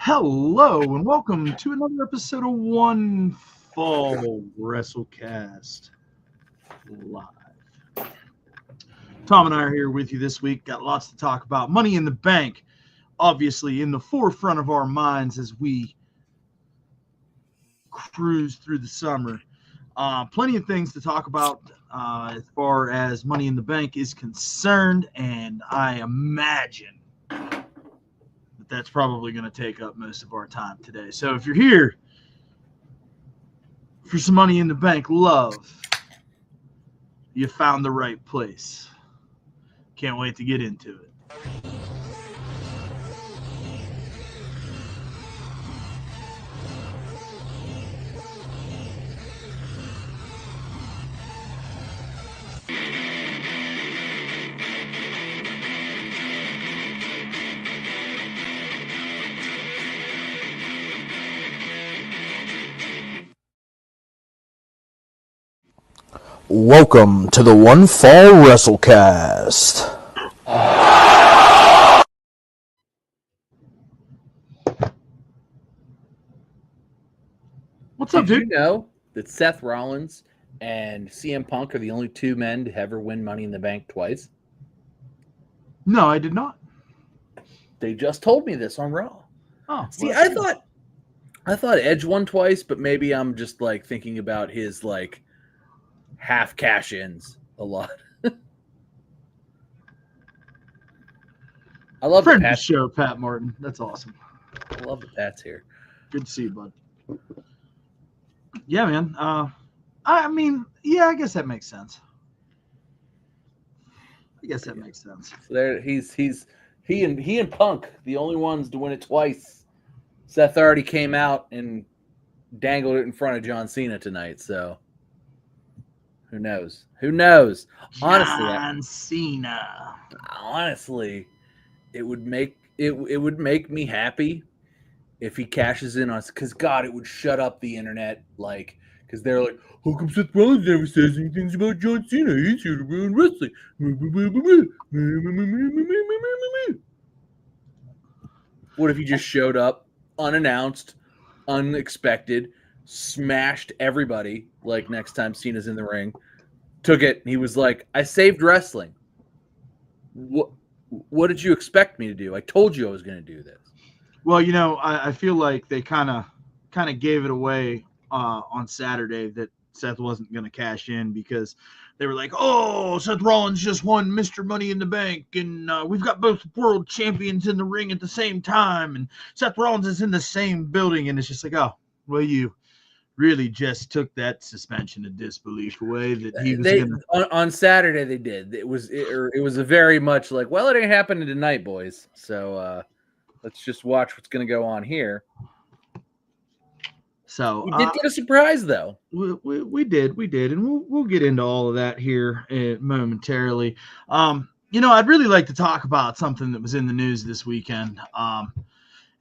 Hello and welcome to another episode of One Fall WrestleCast Live. Tom and I are here with you this week. Got lots to talk about. Money in the Bank, obviously in the forefront of our minds as we cruise through the summer. Plenty of things to talk about as far as Money in the Bank is concerned, and I imagine that's probably going to take up most of our time today. So if you're here for some Money in the Bank love, you found the right place. Can't wait to get into it. Welcome to the One Fall WrestleCast. What's up, Did you dude? know that Seth Rollins and CM Punk are the only two men to ever win Money in the Bank twice? No, I did not. They just told me this on Raw. Oh, See, well, I thought Edge won twice, but maybe I'm just like thinking about his like half cash-ins a lot. I love the friend of the Pats. show, Pat Martin. That's awesome. I love the Pats here. Good to see you, bud. Yeah, man. I mean, yeah, I guess that makes sense. So there, he and Punk, the only ones to win it twice. Seth already came out and dangled it in front of John Cena tonight, so who knows? Who knows? John Cena. Honestly, it would make me happy if he cashes in on us, because God, it would shut up the internet, like, because they're like, how come Seth Rollins never says anything about John Cena? He's here to ruin wrestling. What if he just showed up unannounced, unexpected, smashed everybody, like next time Cena's in the ring, took it, and he was like, I saved wrestling. What did you expect me to do? I told you I was going to do this. Well, you know, I feel like they kind of gave it away on Saturday that Seth wasn't going to cash in because they were like, oh, Seth Rollins just won Mr. Money in the Bank, and we've got both world champions in the ring at the same time, and Seth Rollins is in the same building, and it's just like, oh, well, you really just took that suspension of disbelief away that he was going to. On Saturday they did. It was a very much like, well, it ain't happening tonight, boys. So let's just watch what's going to go on here. So we did get a surprise, though. We did, and we'll get into all of that here momentarily. You know, I'd really like to talk about something that was in the news this weekend, and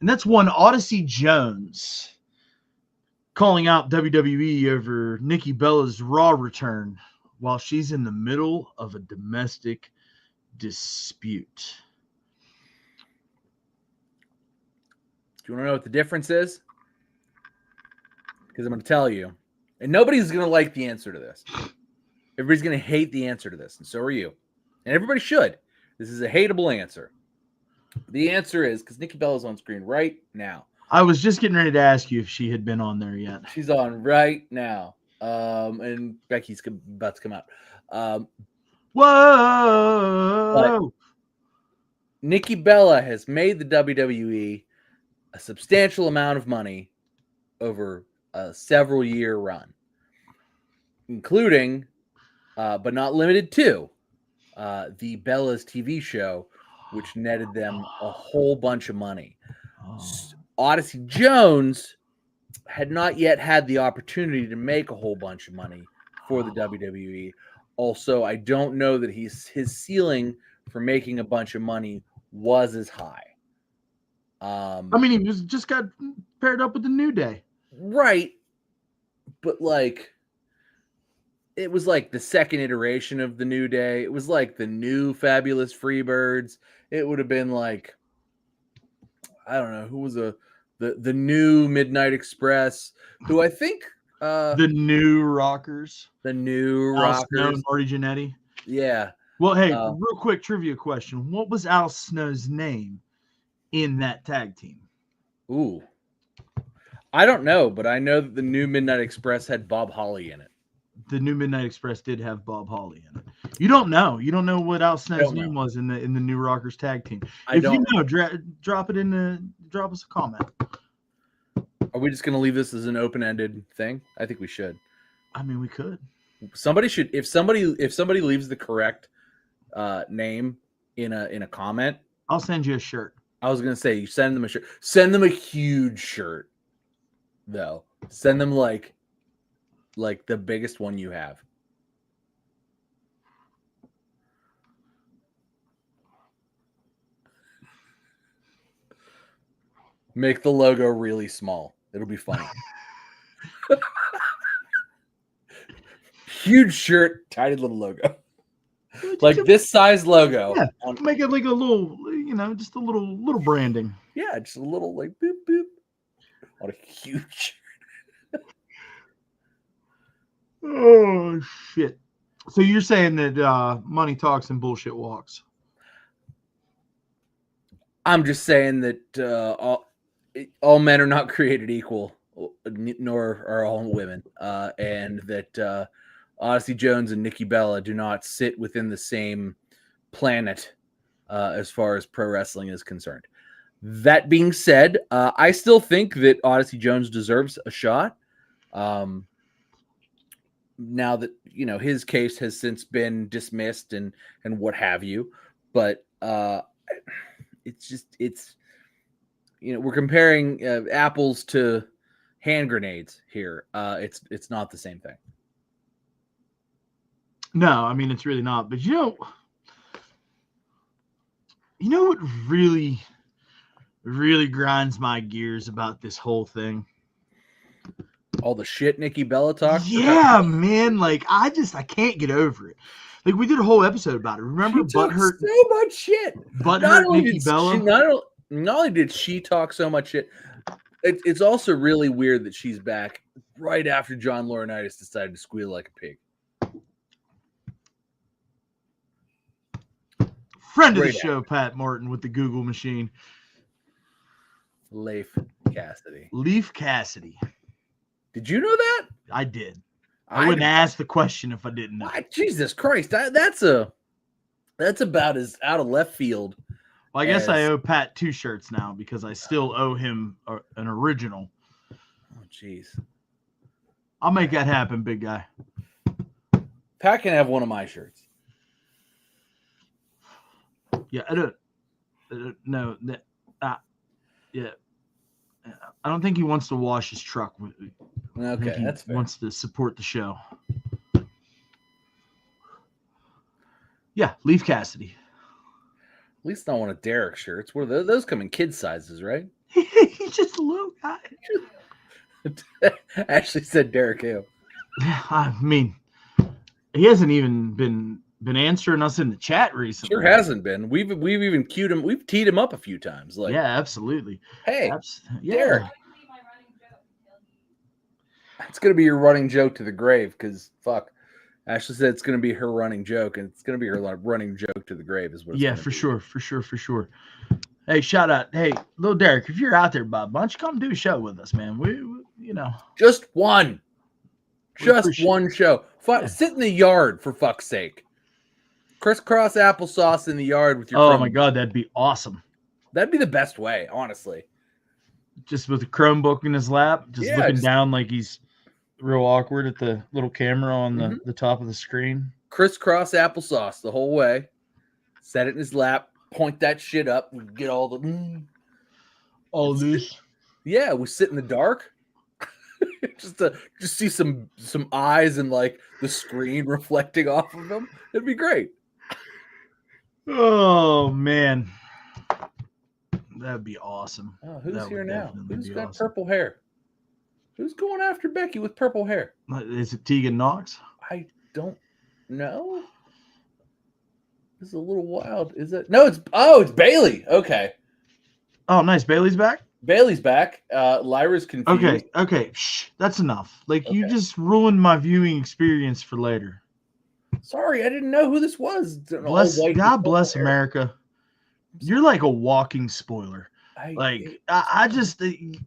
that's one Odyssey Jones calling out WWE over Nikki Bella's Raw return while she's in the middle of a domestic dispute. Do you want to know what the difference is? Because I'm going to tell you. And nobody's going to like the answer to this. Everybody's going to hate the answer to this, and so are you. And everybody should. This is a hateable answer. The answer is, because Nikki Bella's on screen right now. I was just getting ready to ask you if she had been on there yet. She's on right now. And Becky's about to come out. Whoa! Nikki Bella has made the WWE a substantial amount of money over a several-year run, including, but not limited to, the Bella's TV show, which netted them a whole bunch of money. Odyssey Jones had not yet had the opportunity to make a whole bunch of money for the WWE. Also, I don't know that his ceiling for making a bunch of money was as high. I mean, he just got paired up with the New Day. Right. But like, it was like the second iteration of the New Day. It was like the new Fabulous Freebirds. It would have been like, I don't know, who was a the new Midnight Express, who I think the new Rockers, the new Al Snow Rockers. and Marty Jannetty. Yeah. Well, hey, real quick trivia question: what was Al Snow's name in that tag team? Ooh. I don't know, but I know that the new Midnight Express had Bob Holly in it. The new Midnight Express did have Bob Holly in it. You don't know. You don't know what Al Snow's name was in the new Rockers tag team. If you know, drop us a comment. Are we just going to leave this as an open-ended thing? I think we should. I mean, we could. Somebody should. If somebody leaves the correct name in a comment, I'll send you a shirt. I was going to say, you send them a shirt. Send them a huge shirt, though. Send them like the biggest one you have. Make the logo really small. It'll be funny. Huge shirt, tiny little logo. Like this size logo. Yeah, make it like a little, just a little branding. Yeah, just a little like boop boop on a huge. Oh shit! So you're saying that money talks and bullshit walks? I'm just saying that all men are not created equal, nor are all women, and that Odyssey Jones and Nikki Bella do not sit within the same planet as far as pro wrestling is concerned. That being said, I still think that Odyssey Jones deserves a shot. Now that his case has since been dismissed and what have you, but it's we're comparing apples to hand grenades here. It's not the same thing. No, I mean it's really not. But you know what really grinds my gears about this whole thing? All the shit Nikki Bella talks. Yeah, man. Like I can't get over it. Like we did a whole episode about it. Remember Butthurt? So much shit. Butthurt Nikki Bella. Not only did she talk so much shit, it's also really weird that she's back right after John Laurinaitis decided to squeal like a pig. Friend of the show, Pat Martin with the Google machine. Leif Cassidy. Leif Cassidy. Did you know that? I did. I wouldn't ask the question if I didn't know. Jesus Christ, that's about as out of left field. Well, I guess I owe Pat 2 shirts now because I still owe him an original. Oh, jeez. I'll make that happen, big guy. Pat can have one of my shirts. Yeah, I don't. No, yeah. I don't think he wants to wash his truck. Okay, that's fair. Wants to support the show. Yeah, Leif Cassidy. At least not one of Derek's shirts. Where those come in kid sizes, right? He's just a little guy. Actually said Derek Hale. I mean, he hasn't even been answering us in the chat recently. Sure hasn't been. We've even cued him. We've teed him up a few times. Like, yeah, absolutely. Hey, yeah. Derek. It's gonna be your running joke to the grave because fuck. Ashley said it's gonna be her running joke, and it's gonna be her running joke to the grave. Is what. It's for sure. Hey, shout out. Hey, little Derek, if you're out there, Bob, why don't you come do a show with us, man? We just one. Just one show. Sit in the yard for fuck's sake. Crisscross applesauce in the yard with your. Oh my god, that'd be awesome. That'd be the best way, honestly. Just with a Chromebook in his lap, looking down like he's real awkward at the little camera on the top of the screen. Crisscross applesauce the whole way. Set it in his lap. Point that shit up. We get all the all this. Yeah, we sit in the dark. just see some eyes and like the screen reflecting off of them. It'd be great. Oh man, that'd be awesome. Oh, who's here now? Who's got purple hair? Who's going after Becky with purple hair? Is it Tegan Knox? I don't know. This is a little wild. Is it? No, it's Bailey. Okay. Oh, nice. Bailey's back? Bailey's back. Lyra's confused. Okay. Shh, that's enough. Like, you Okay. just ruined my viewing experience for later. Sorry, I didn't know who this was. An Bless, all-white God with bless purple hair. America. You're like a walking spoiler. I just, Sorry.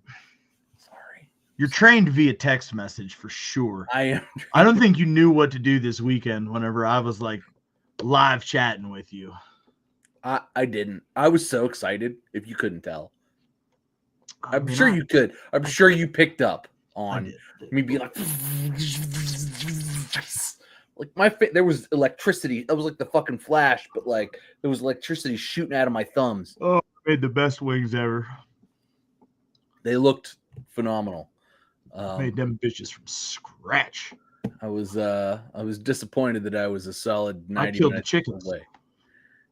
you're trained via text message for sure. I am. I don't think you knew what to do this weekend whenever I was like live chatting with you. I didn't. I was so excited. If you couldn't tell, I'm mean, sure you could. I'm sure you picked up I on did. me being like my there was electricity. It was like the fucking Flash, but like there was electricity shooting out of my thumbs. Oh, I made the best wings ever. They looked phenomenal. Made them bitches from scratch. I was disappointed that I was a solid 90 I killed the minutes chickens. away.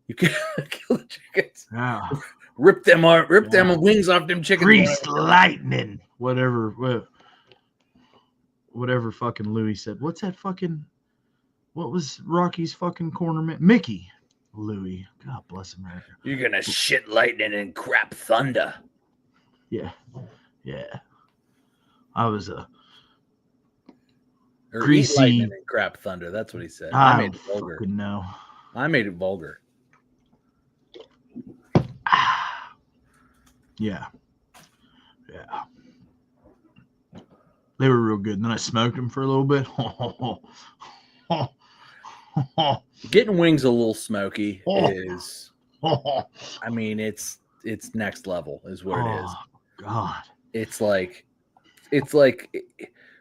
You killed the chickens. Yeah. Rip them wings off them chickens. Greased lightning. Whatever fucking Louis said. What's that fucking, what was Rocky's fucking corner man? Mickey. Louis. God bless America. You're gonna shit lightning and crap thunder. Yeah. I was Or Greasy. eat lightning and crap thunder. That's what he said. I I made don't it vulgar. fucking know. I made it vulgar. Yeah. They were real good. And then I smoked them for a little bit. Getting wings a little smoky Oh. is, I mean, it's next level is what it is. God. It's like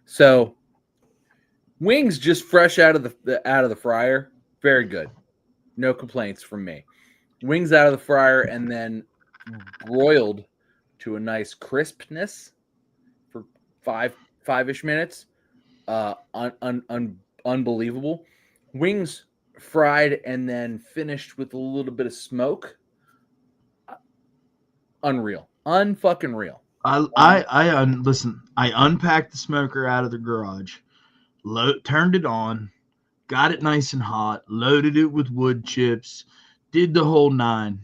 so wings just fresh out of the fryer, very good. No complaints from me. Wings out of the fryer and then broiled to a nice crispness for five-ish minutes. Unbelievable. Wings fried and then finished with a little bit of smoke. Unreal. Unfucking real. Listen, I unpacked the smoker out of the garage, turned it on, got it nice and hot, loaded it with wood chips, did the whole 9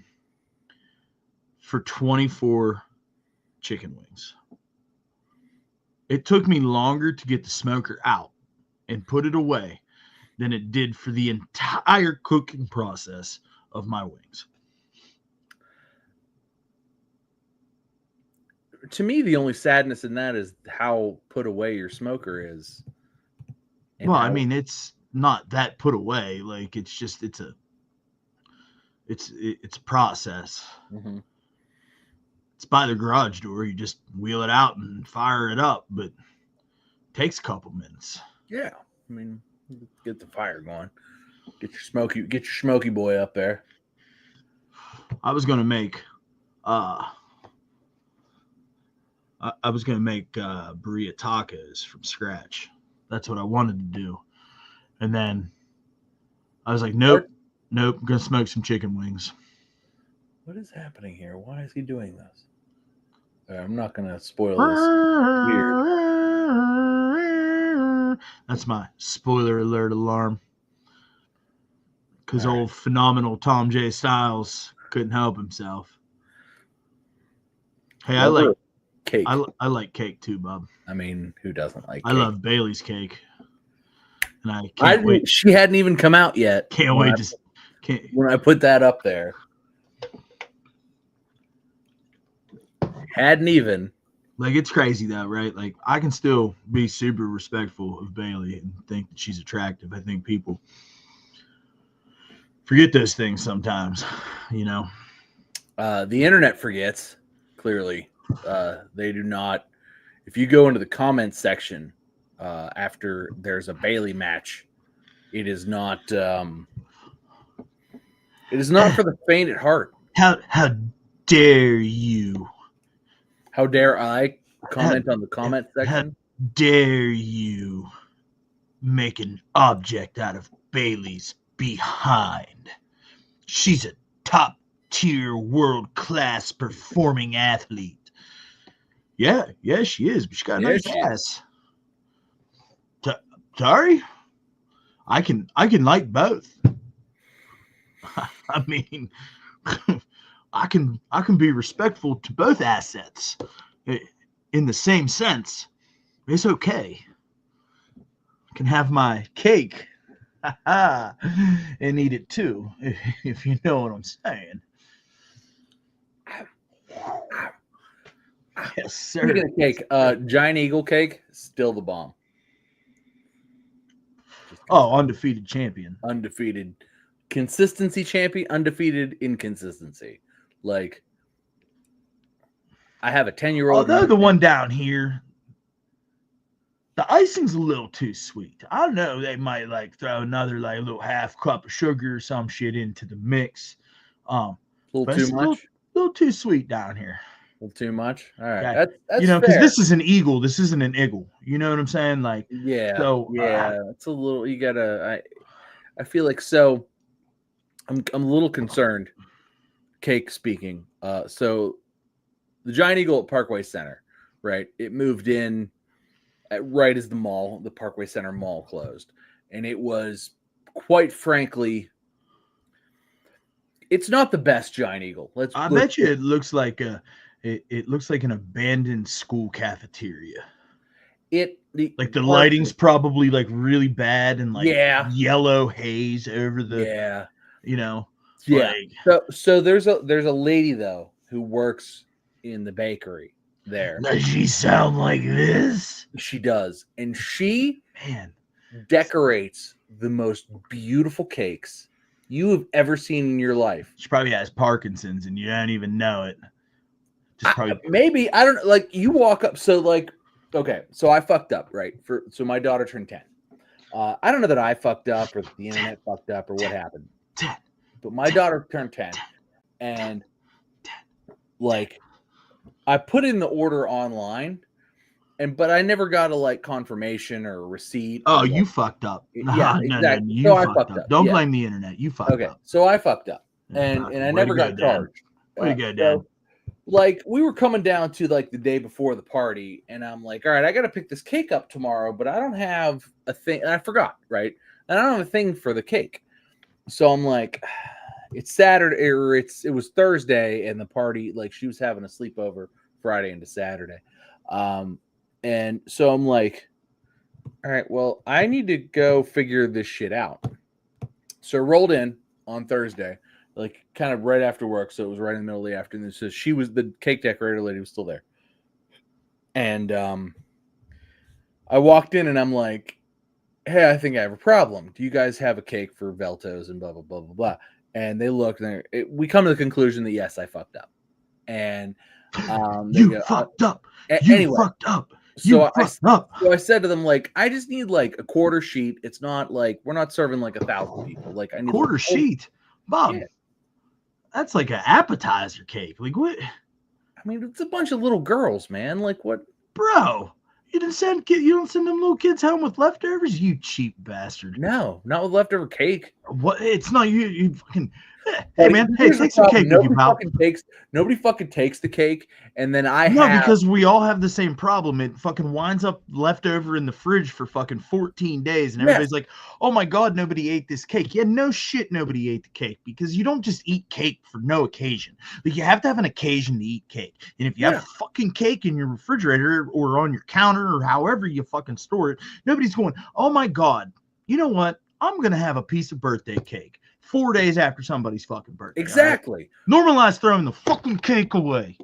for 24 chicken wings. It took me longer to get the smoker out and put it away than it did for the entire cooking process of my wings. To me, the only sadness in that is how put away your smoker is. Well, I mean, it's not that put away. Like, it's just, it's a process. Mm-hmm. It's by the garage door. You just wheel it out and fire it up, but it takes a couple minutes. Yeah. I mean, get the fire going. Get your smoky boy up there. I was going to make, burrito tacos from scratch. That's what I wanted to do. And then I was like, nope, I'm going to smoke some chicken wings. What is happening here? Why is he doing this? I'm not going to spoil this. Weird. That's my spoiler alert alarm. Because old phenomenal Tom J. Styles couldn't help himself. Hey, I like cake. I like cake too, Bob. I mean, who doesn't like cake? I love Bailey's cake. And I can't wait. She hadn't even come out yet. Can't wait. When I put that up there. Hadn't even. Like, it's crazy though, right? Like, I can still be super respectful of Bailey and think that she's attractive. I think people forget those things sometimes, you know. The internet forgets, clearly. They do not. If you go into the comments section after there's a Bailey match, it is not for the faint at heart. How dare you? How dare I comment on the comment section? How dare you make an object out of Bailey's behind? She's a top-tier, world-class performing athlete. Yeah, she is, but she got a nice ass. Sorry? I can like both. I mean, I can be respectful to both assets in the same sense. It's okay. I can have my cake and eat it too, if you know what I'm saying. Yes, sir. Speaking of cake, Giant Eagle cake, still the bomb. Oh, undefeated champion. Undefeated consistency champion, undefeated inconsistency. Like, I have a 10-year-old. Although the one down here, the icing's a little too sweet. I don't know. They might like throw another like little half cup of sugar or some shit into the mix. A little But too it's much. A little too sweet down here. A little too much. All right, Yeah. that's You know, because fair. this is an eagle. This isn't an eagle. You know what I'm saying? Like, Yeah. So, yeah, it's a little. You gotta. I feel like so. I'm a little concerned. Cake speaking. So the Giant Eagle at Parkway Center, right? It moved in right as the Parkway Center Mall closed, and it was, quite frankly, it's not the best Giant Eagle. I bet you it looks like it looks like an abandoned school cafeteria. Like the lighting's probably like really bad and like yellow haze over the you know. Like, so there's a lady though who works in the bakery there. Does she sound like this? She does, and she decorates the most beautiful cakes you have ever seen in your life. She probably has Parkinson's and you don't even know it. Just probably maybe I don't like. You walk up, so like, okay, so I fucked up, right? So my daughter turned 10. I don't know that I fucked up or the internet fucked up or what happened. 10. But my daughter turned 10, and like I put in the order online, but I never got a like confirmation or a receipt. Oh, you fucked up. Yeah, exactly. You fucked up. Don't blame the internet. You fucked up. Okay, so I fucked up, and I never got charged. Way to go, Dad. Like we were coming down to like the day before the party, and I'm like, all right, I got to pick this cake up tomorrow, but I don't have a thing, and I forgot, right? And I don't have a thing for the cake, so I'm like, it's Saturday or it was Thursday, and the party, like she was having a sleepover Friday into Saturday, and so I'm like, all right, well, I need to go figure this shit out. So I rolled in on Thursday, like kind of right after work, so it was right in the middle of the afternoon. So the cake decorator lady was still there, and I walked in and I'm like, hey, I think I have a problem. Do you guys have a cake for Veltos and blah blah blah blah blah? And they looked, and we come to the conclusion that yes, I fucked up. And you fucked up. You fucked up. So I said to them, like, I just need like a quarter sheet. It's not like we're not serving like 1,000 people. Like I need quarter sheet, Bob. Yeah. That's like an appetizer cake. Like what? I mean, it's a bunch of little girls, man. Like what, bro? You don't send them little kids home with leftovers, you cheap bastard. No, not with leftover cake. What? It's not you. You fucking. Hey man, hey, take some cake with you, pal. Nobody fucking takes the cake, and then because we all have the same problem. It fucking winds up leftover in the fridge for fucking 14 days, and everybody's like, "Oh my god, nobody ate this cake." Yeah, no shit, nobody ate the cake because you don't just eat cake for no occasion. Like you have to have an occasion to eat cake, and if you have fucking cake in your refrigerator or on your counter or however you fucking store it, nobody's going, "Oh my god, you know what? I'm gonna have a piece of birthday cake." 4 days after somebody's fucking birthday. Exactly. Right? Normalize throwing the fucking cake away.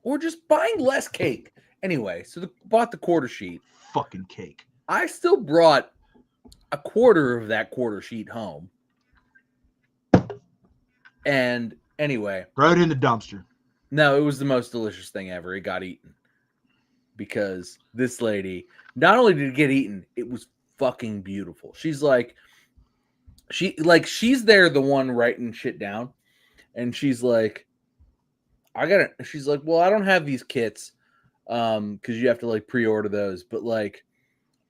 Or just buying less cake. Anyway, so bought the quarter sheet. Fucking cake. I still brought a quarter of that quarter sheet home. And anyway. Throw it in the dumpster. No, it was the most delicious thing ever. It got eaten. Because this lady, not only did it get eaten, it was fucking beautiful. She's like, she's there, the one writing shit down, and she's like, she's like, well, I don't have these kits, because you have to like pre-order those, but like,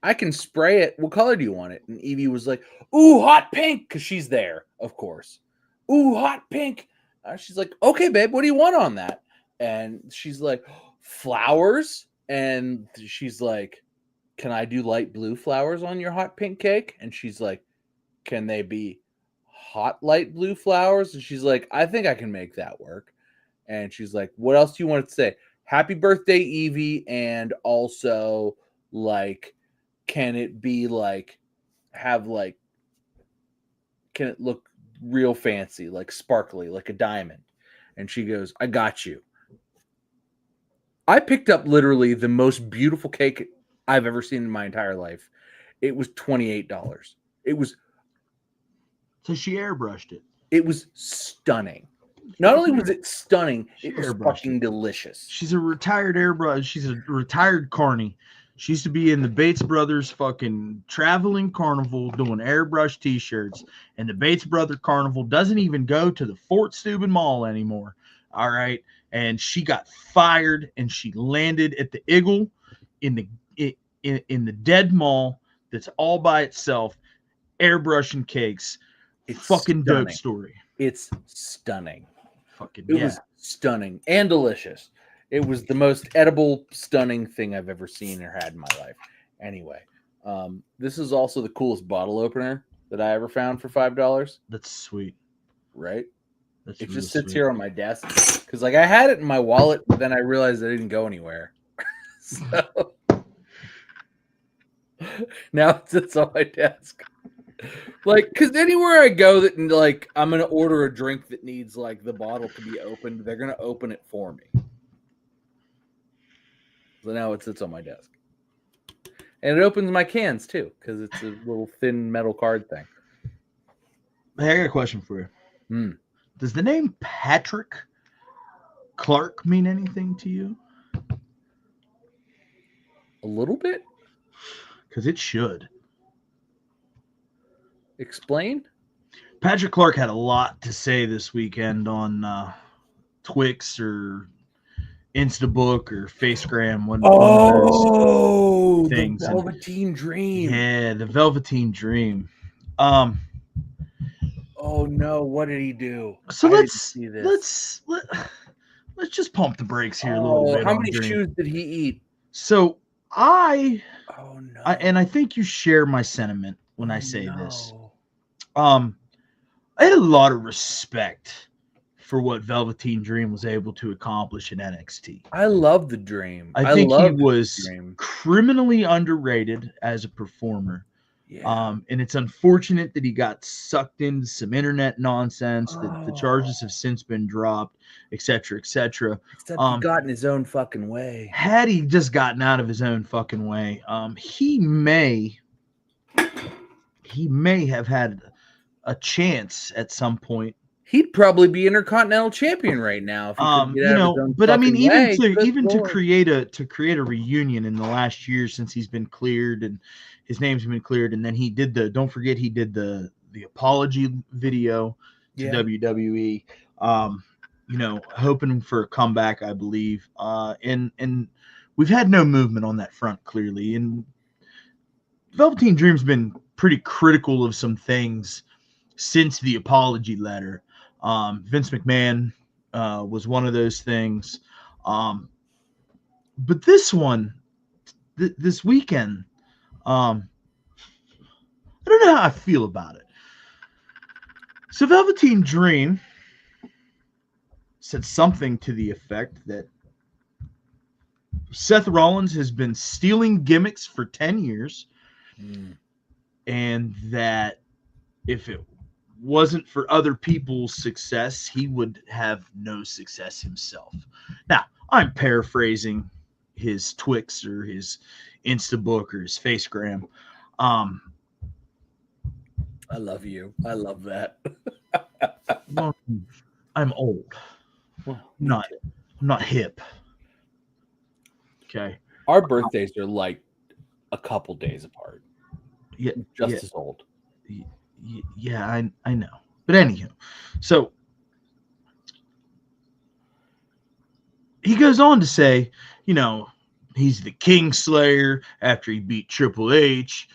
I can spray it. What color do you want it? And Evie was like, ooh, hot pink, because she's there, of course. Ooh, hot pink. She's like, okay, babe, what do you want on that? And she's like, flowers. And she's like, can I do light blue flowers on your hot pink cake? And she's like, can they be hot light blue flowers? And she's like, I think I can make that work. And she's like, what else do you want to say? Happy birthday, Evie. And also, like, can it be like, have like, can it look real fancy, like sparkly, like a diamond? And she goes, I got you. I picked up literally the most beautiful cake I've ever seen in my entire life. It was $28. It was So she airbrushed it. It was stunning. Not only was it stunning, She it was airbrushed fucking it. delicious. She's a retired airbrush. She's a retired carny. She used to be in the Bates Brothers fucking traveling carnival doing airbrush t-shirts. And the Bates Brother Carnival doesn't even go to the Fort Steuben Mall anymore. All right. And she got fired and she landed at the Eagle in the dead mall that's all by itself, airbrushing cakes. It's fucking stunning. dope story. It's stunning. Fucking It was stunning and delicious. It was the most edible, stunning thing I've ever seen or had in my life. Anyway, this is also the coolest bottle opener that I ever found for $5. That's sweet. Right? That's It really just sits sweet. here on my desk because, like, I had it in my wallet, but then I realized I didn't go anywhere. So now it sits on my desk. Like, because anywhere I go that, like, I'm going to order a drink that needs, like, the bottle to be opened, they're going to open it for me. So now it sits on my desk. And it opens my cans, too, because it's a little thin metal card thing. Hey, I got a question for you. Hmm. Does the name Patrick Clark mean anything to you? A little bit? Because it should. Explain? Patrick Clark had a lot to say this weekend on Twix or Instabook or Facegram. One of those things. The Velveteen Dream. Yeah, the Velveteen Dream. Oh no! What did he do? So I let's didn't see this. let's just pump the brakes here a little bit. How on many Dream. shoes did he eat? So Oh no! I think you share my sentiment when I say no. this. I had a lot of respect for what Velveteen Dream was able to accomplish in NXT. I love the Dream. I think he loved was Dream. criminally underrated as a performer. Yeah. And it's unfortunate that he got sucked into some internet nonsense, that the charges have since been dropped, et cetera, et cetera. Except he got in his own fucking way. Had he just gotten out of his own fucking way, he may have had a chance at some point. He'd probably be Intercontinental Champion right now if he could get out of his own but I mean, fucking way. even to create a reunion in the last year since he's been cleared and his name's been cleared, and then he did the apology video to WWE. Hoping for a comeback, I believe. And we've had no movement on that front clearly. And Velveteen Dream's been pretty critical of some things since the apology letter. Vince McMahon was one of those things. But this one, this weekend, I don't know how I feel about it. So Velveteen Dream said something to the effect that Seth Rollins has been stealing gimmicks for 10 years. And that if it wasn't for other people's success, he would have no success himself. Now, I'm paraphrasing his Twix or his Instabook or his Facegram. I love you. I love that. Well, I'm old. I'm not hip. Okay. Our birthdays are like a couple days apart. Yeah, just as old. Yeah, I know. But anyhow, so he goes on to say, he's the King Slayer after he beat Triple H.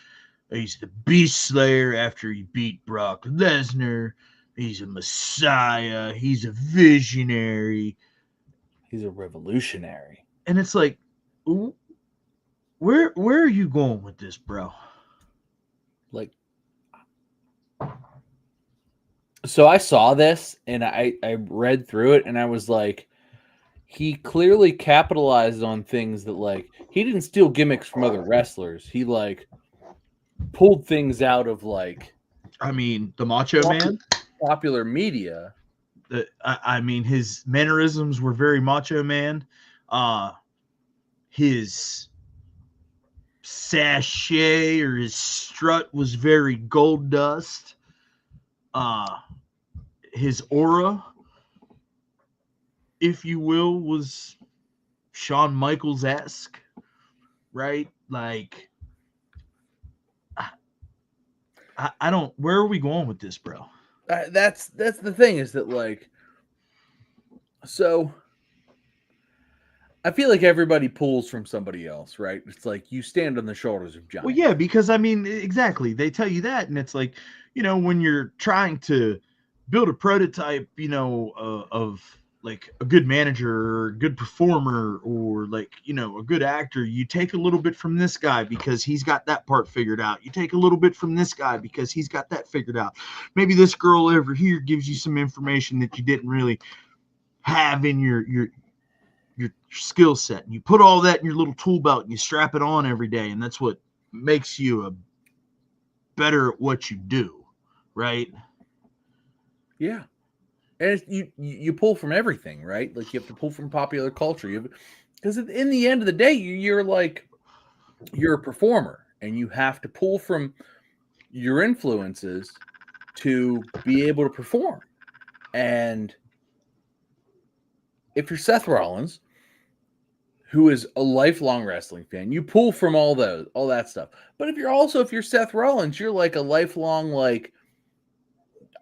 He's the Beast Slayer after he beat Brock Lesnar. He's a messiah. He's a visionary. He's a revolutionary. And it's like, where are you going with this, bro? Like, so I saw this and I read through it and I was like, he clearly capitalized on things that, like, he didn't steal gimmicks from other wrestlers. He, like, pulled things out of, like, I mean, the Macho Man. popular media. I mean, his mannerisms were very Macho Man. His sachet or his strut was very Gold Dust. His aura, if you will, was Shawn Michaels-esque, right? Like, I don't. Where are we going with this, bro? That's the thing, is that, like, so I feel like everybody pulls from somebody else, right? It's like you stand on the shoulders of giants. Well, yeah, because I mean, exactly. They tell you that, and it's like, when you're trying to build a prototype, of like a good manager or a good performer or like, a good actor, you take a little bit from this guy because he's got that part figured out. You take a little bit from this guy because he's got that figured out. Maybe this girl over here gives you some information that you didn't really have in your skill set, and you put all that in your little tool belt and you strap it on every day, and that's what makes you a better at what you do, right? Yeah. And you pull from everything, right? Like, you have to pull from popular culture. Because in the end of the day, you're a performer, and you have to pull from your influences to be able to perform. And if you're Seth Rollins, who is a lifelong wrestling fan, you pull from all that stuff. But if you're Seth Rollins, you're like a lifelong, like,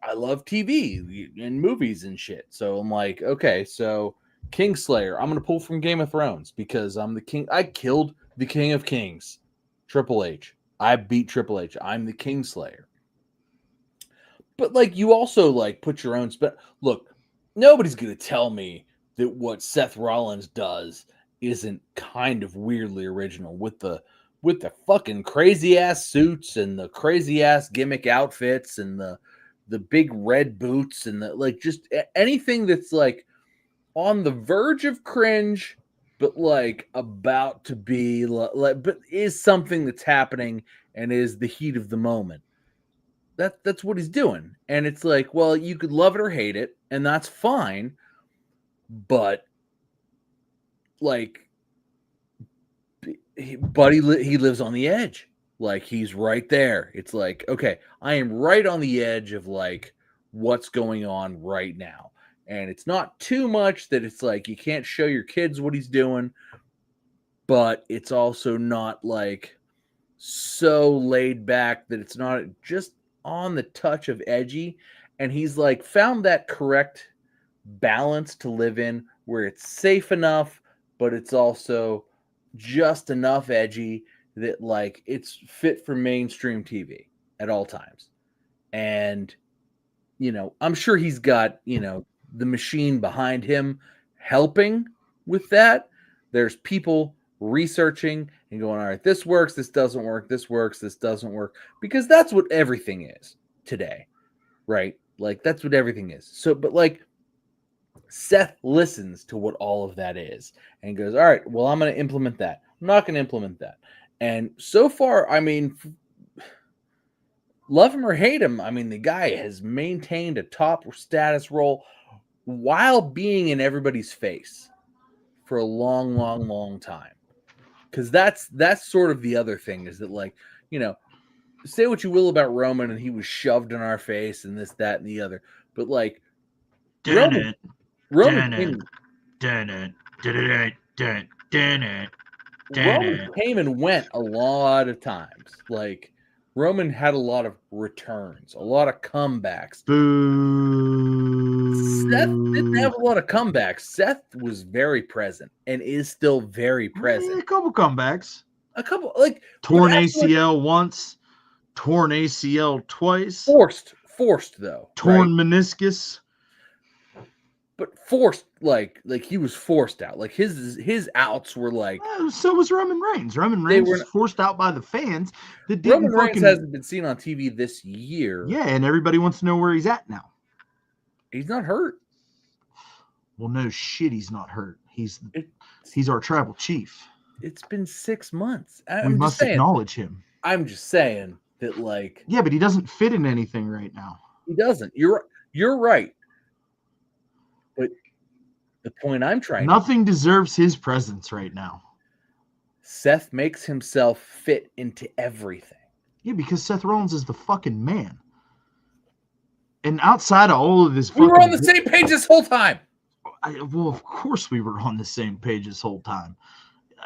I love TV and movies and shit. So I'm like, okay, so Kingslayer, I'm going to pull from Game of Thrones because I'm the king. I killed the King of Kings, Triple H. I beat Triple H. I'm the Kingslayer. But, like, you also, like, put your own spin. Look, nobody's going to tell me that what Seth Rollins does isn't kind of weirdly original with the fucking crazy ass suits and the crazy ass gimmick outfits and the big red boots and the, like, just anything that's, like, on the verge of cringe, but, like, about to be like, but is something that's happening and is the heat of the moment. That's what he's doing. And it's like, well, you could love it or hate it, and that's fine. But, like, he lives on the edge. Like, he's right there. It's like, okay, I am right on the edge of, like, what's going on right now. And it's not too much that it's like you can't show your kids what he's doing, but it's also not, like, so laid back that it's not just on the touch of edgy. And he's, like, found that correct balance to live in where it's safe enough, but it's also just enough edgy that, like, it's fit for mainstream TV at all times. And, I'm sure he's got, the machine behind him helping with that. There's people researching and going, all right, this works, this doesn't work, this works, this doesn't work, because that's what everything is today, right? Like, that's what everything is. So, but, like, Seth listens to what all of that is and goes, all right, well, I'm going to implement that. I'm not going to implement that. And so far, I mean, love him or hate him, I mean, the guy has maintained a top status role while being in everybody's face for a long, long, long time. Because that's sort of the other thing, is that, like, say what you will about Roman, and he was shoved in our face and this, that, and the other. But, like, Roman came and went a lot of times. Like, Roman had a lot of returns, a lot of comebacks. Boo. Seth didn't have a lot of comebacks. Seth was very present and is still very present. Yeah, a couple comebacks. A couple, like, torn ACL once, torn ACL twice. Forced though. Torn meniscus. But forced, like he was forced out. Like, his outs were like. So was Roman Reigns. Roman Reigns was forced out by the fans. That Roman Reigns hasn't been seen on TV this year. Yeah, and everybody wants to know where he's at now. He's not hurt. Well, no shit, he's not hurt. He's our tribal chief. It's been 6 months. We must acknowledge him. I'm just saying that, like, yeah, but he doesn't fit in anything right now. He doesn't. You're right. But the point I'm trying Nothing deserves his presence right now. Seth makes himself fit into everything. Yeah, because Seth Rollins is the fucking man. And outside of all of this, we were on the same page this whole time. Well, of course we were on the same page this whole time.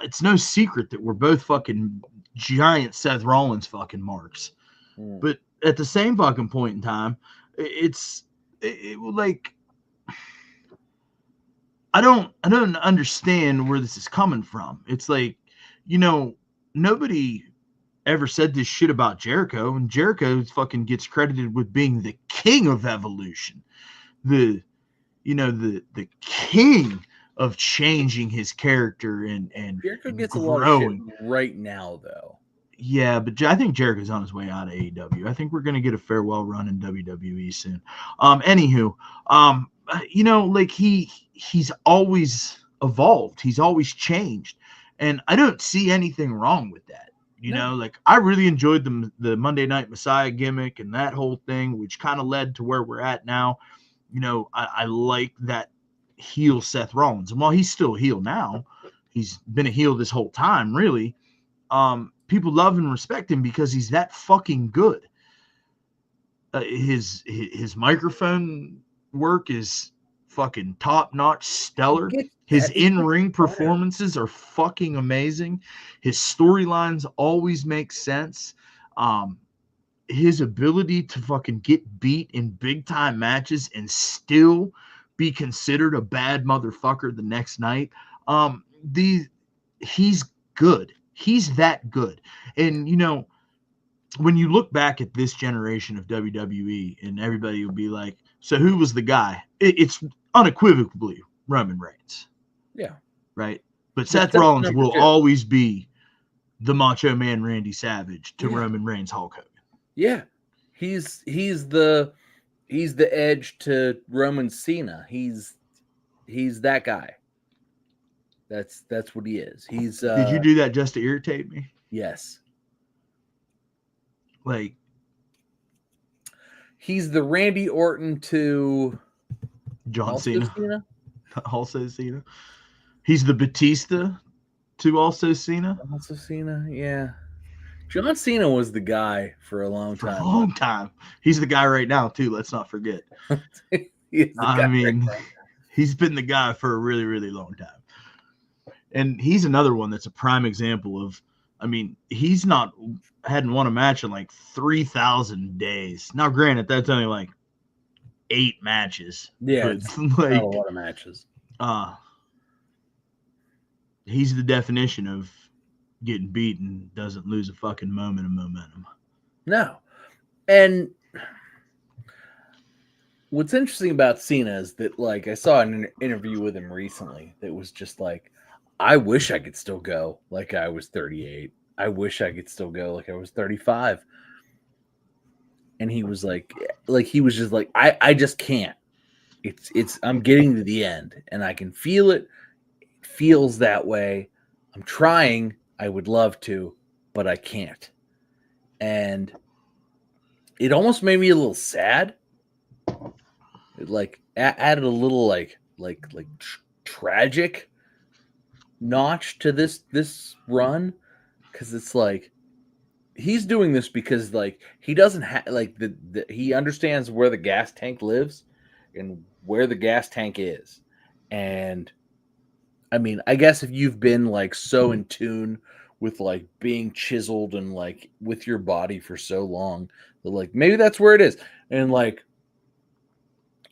It's no secret that we're both fucking giant Seth Rollins fucking marks. But at the same fucking point in time, it's like I don't understand where this is coming from. It's like, you know, nobody ever said this shit about Jericho, and Jericho fucking gets credited with being the king of evolution, the king of changing his character and Jericho gets growing. A lot of shit right now, though. Yeah, but I think Jericho's on his way out of AEW. I think we're gonna get a farewell run in WWE soon. Anywho, you know, like he's always evolved. He's always changed, and I don't see anything wrong with that. You know, like I really enjoyed the Monday Night Messiah gimmick and that whole thing, which kind of led to where we're at now. You know, I like that heel Seth Rollins. And while he's still a heel now, he's been a heel this whole time, really. People love and respect him because he's that fucking good. His microphone work is fucking top-notch, stellar. His in-ring performances are fucking amazing. His storylines always make sense. His ability to fucking get beat in big-time matches and still be considered a bad motherfucker the next night. He's good. He's that good. And, you know, when you look back at this generation of WWE, and everybody will be like, so who was the guy? It's unequivocally Roman Reigns. Yeah. Right? But Seth Rollins will always be the Macho Man Randy Savage to Roman Reigns Hulk Hogan. Yeah. He's the Edge to Roman Cena. He's that guy. That's what he is. He's Did you do that just to irritate me? Yes. Like, he's the Randy Orton to John Cena. Also Cena. He's the Batista to also Cena. Also Cena, yeah. John Cena was the guy for a long time. For a long time. He's the guy right now, too. Let's not forget. I mean, he's been the guy for a really, really long time. And he's another one that's a prime example of, I mean, hadn't won a match in like 3,000 days. Now, granted, that's only like 8 matches. Yeah, it's like, not a lot of matches. He's the definition of getting beaten, doesn't lose a fucking moment of momentum. No. And what's interesting about Cena is that, like, I saw an interview with him recently that was just like, I wish I could still go like I was 38. I wish I could still go like I was 35. And he was like he was just like, I just can't. I'm getting to the end and I can feel it. It feels that way. I'm trying. I would love to, but I can't. And it almost made me a little sad. It like added a little like tragic notch to this run, because it's like he's doing this because like he doesn't have like he understands where the gas tank lives and where the gas tank is. And I mean, I guess if you've been like so in tune with like being chiseled and like with your body for so long that like maybe that's where it is. And like,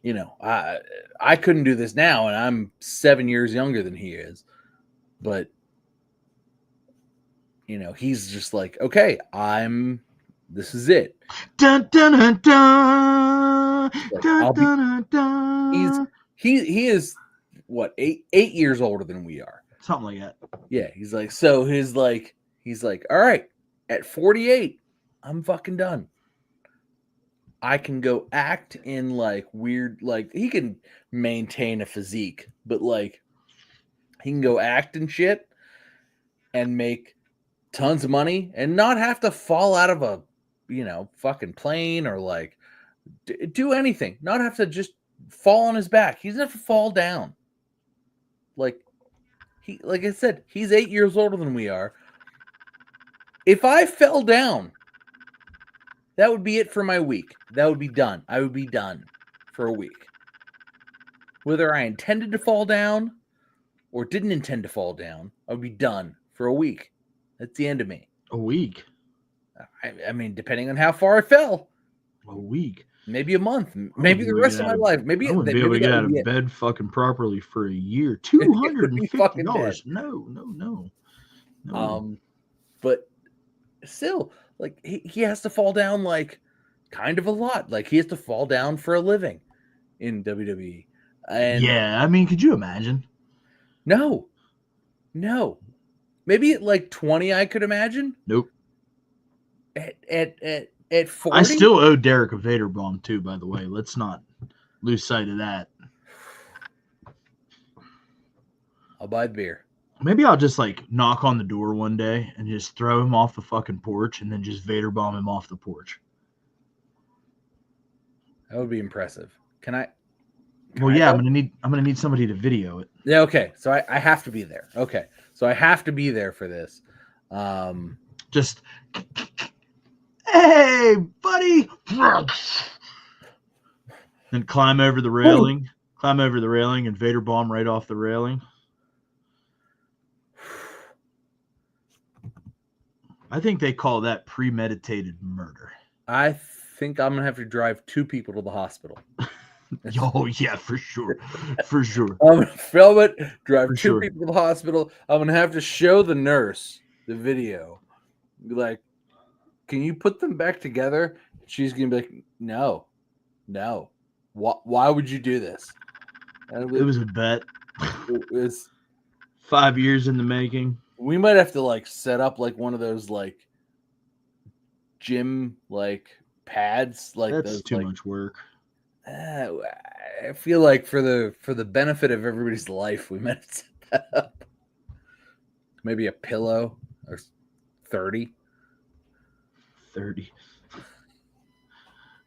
you know, I couldn't do this now, and I'm 7 years younger than he is. But, you know, he's just like, okay, this is it. Dun, dun, dun, dun, like, dun, dun, dun. He is what, eight years older than we are. Something like that. Yeah, he's like, so he's like, all right, at 48, I'm fucking done. I can go act in like weird, like he can maintain a physique, but like He can go act and shit and make tons of money and not have to fall out of a, fucking plane or like do anything. Not have to just fall on his back. He doesn't have to fall down. Like I said, he's 8 years older than we are. If I fell down, that would be it for my week. That would be done. I would be done for a week. Whether I intended to fall down or didn't intend to fall down, I would be done for a week. That's the end of me. A week? I mean, depending on how far I fell. A week? Maybe a month. Maybe the rest of my life. Maybe I wouldn't be able to get out of bed fucking properly for a year. $250. No. But still, like he has to fall down like kind of a lot. Like he has to fall down for a living in WWE. And yeah, I mean, could you imagine? No. Maybe at like 20, I could imagine. Nope. At 40, I still owe Derek a Vader bomb too. By the way, let's not lose sight of that. I'll buy the beer. Maybe I'll just like knock on the door one day and just throw him off the fucking porch, and then just Vader bomb him off the porch. That would be impressive. Can I? Well, yeah, I'm gonna need somebody to video it. Yeah, okay. So I have to be there. Okay, so I have to be there for this. Just, hey, buddy, then climb over the railing, and Vader bomb right off the railing. I think they call that premeditated murder. I think I'm gonna have to drive 2 people to the hospital. Oh yeah, for sure. I'm gonna film it, drive 2 people to the hospital. I'm gonna have to show the nurse the video. Be like, can you put them back together? She's gonna be like, no. Why would you do this? And it was a bet. It was 5 years in the making. We might have to like set up like one of those like gym like pads. Like that's those, too much work. I feel like for the benefit of everybody's life, we might set that up. Maybe a pillow or 30. 30.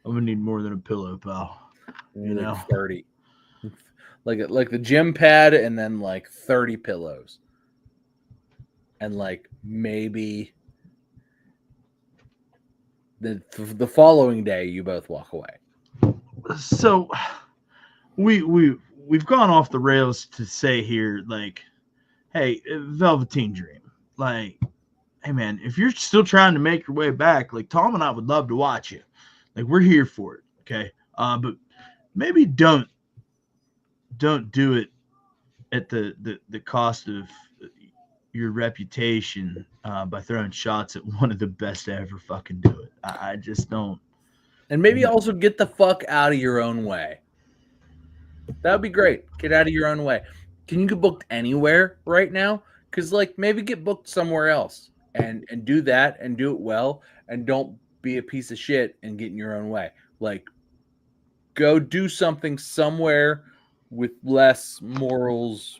I'm gonna need more than a pillow, pal. You know, 30. Like the gym pad, and then like 30 pillows, and like maybe the following day you both walk away. So we've gone off the rails to say here, like, hey, Velveteen Dream, like, hey man, if you're still trying to make your way back, like Tom and I would love to watch you. Like, we're here for it, okay? But maybe don't do it at the cost of your reputation by throwing shots at one of the best to ever fucking do it. I just don't. And maybe also get the fuck out of your own way. That would be great. Get out of your own way. Can you get booked anywhere right now? Because like maybe get booked somewhere else and do that and do it well, and don't be a piece of shit and get in your own way. Like go do something somewhere with less morals.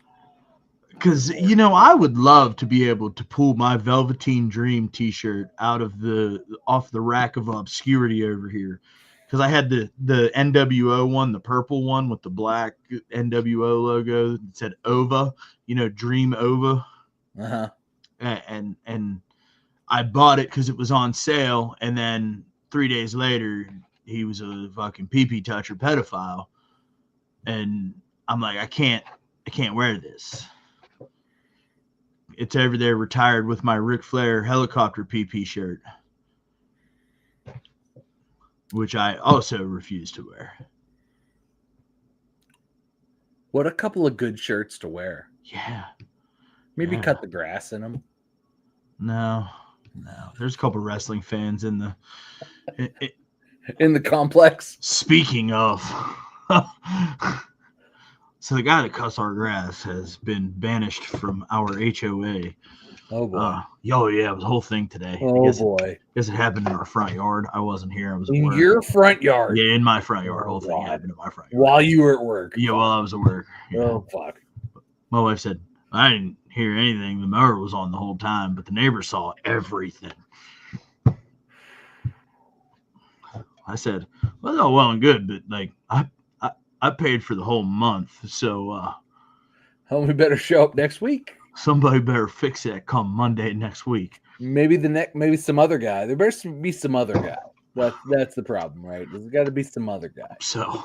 Because, you know, I would love to be able to pull my Velveteen Dream t-shirt off the rack of obscurity over here. Because I had the NWO one, the purple one with the black NWO logo that said OVA, you know, Dream OVA. Uh-huh. And I bought it because it was on sale. And then 3 days later, he was a fucking pee-pee toucher pedophile. And I'm like, I can't wear this. It's over there retired with my Ric Flair helicopter PP shirt, which I also refuse to wear. What a couple of good shirts to wear. Yeah. Maybe cut the grass in them. No. There's a couple of wrestling fans in the complex. Speaking of, so the guy that cuts our grass has been banished from our HOA. Oh boy! Yeah, it was a whole thing today. Oh boy! I guess it happened in our front yard. I wasn't here. I was at in work. Your front yard? Yeah, in my front yard. Whole thing happened in my front yard. While you were at work? Yeah, while I was at work. Oh fuck! My wife said, I didn't hear anything. The mower was on the whole time, but the neighbor saw everything. I said, well, no, well and good, but like I paid for the whole month, so Homie better show up next week. somebody better fix that come Monday next week. Maybe maybe some other guy. There better be some other guy. That's the problem, right? There's got to be some other guy. So,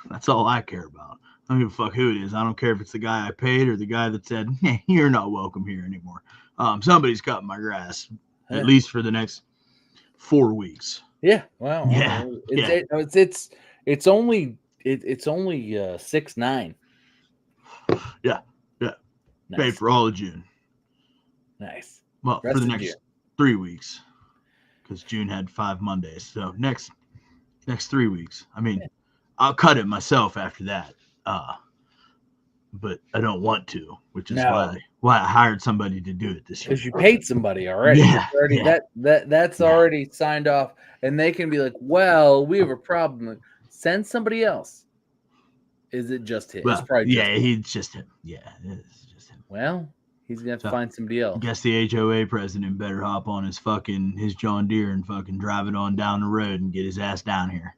that's all I care about. I don't give a fuck who it is. I don't care if it's the guy I paid or the guy that said, hey, you're not welcome here anymore. Somebody's cutting my grass, at least for the next 4 weeks. Yeah. Wow. Yeah. It's only 6/9. Yeah. Nice. Paid for all of June. Nice. Well, Rest for the of next June. 3 weeks, because June had 5 Mondays. So next 3 weeks. I mean, I'll cut it myself after that. But I don't want to, which is why I hired somebody to do it this year. Because you paid somebody already. Yeah, That's already signed off, and they can be like, "Well, we have a problem. Send somebody else." Is it just him? Well, it's probably just him. He's just him. Yeah, it's just him. Well, he's gonna have to find somebody else. I guess the HOA president better hop on his John Deere and fucking drive it on down the road and get his ass down here.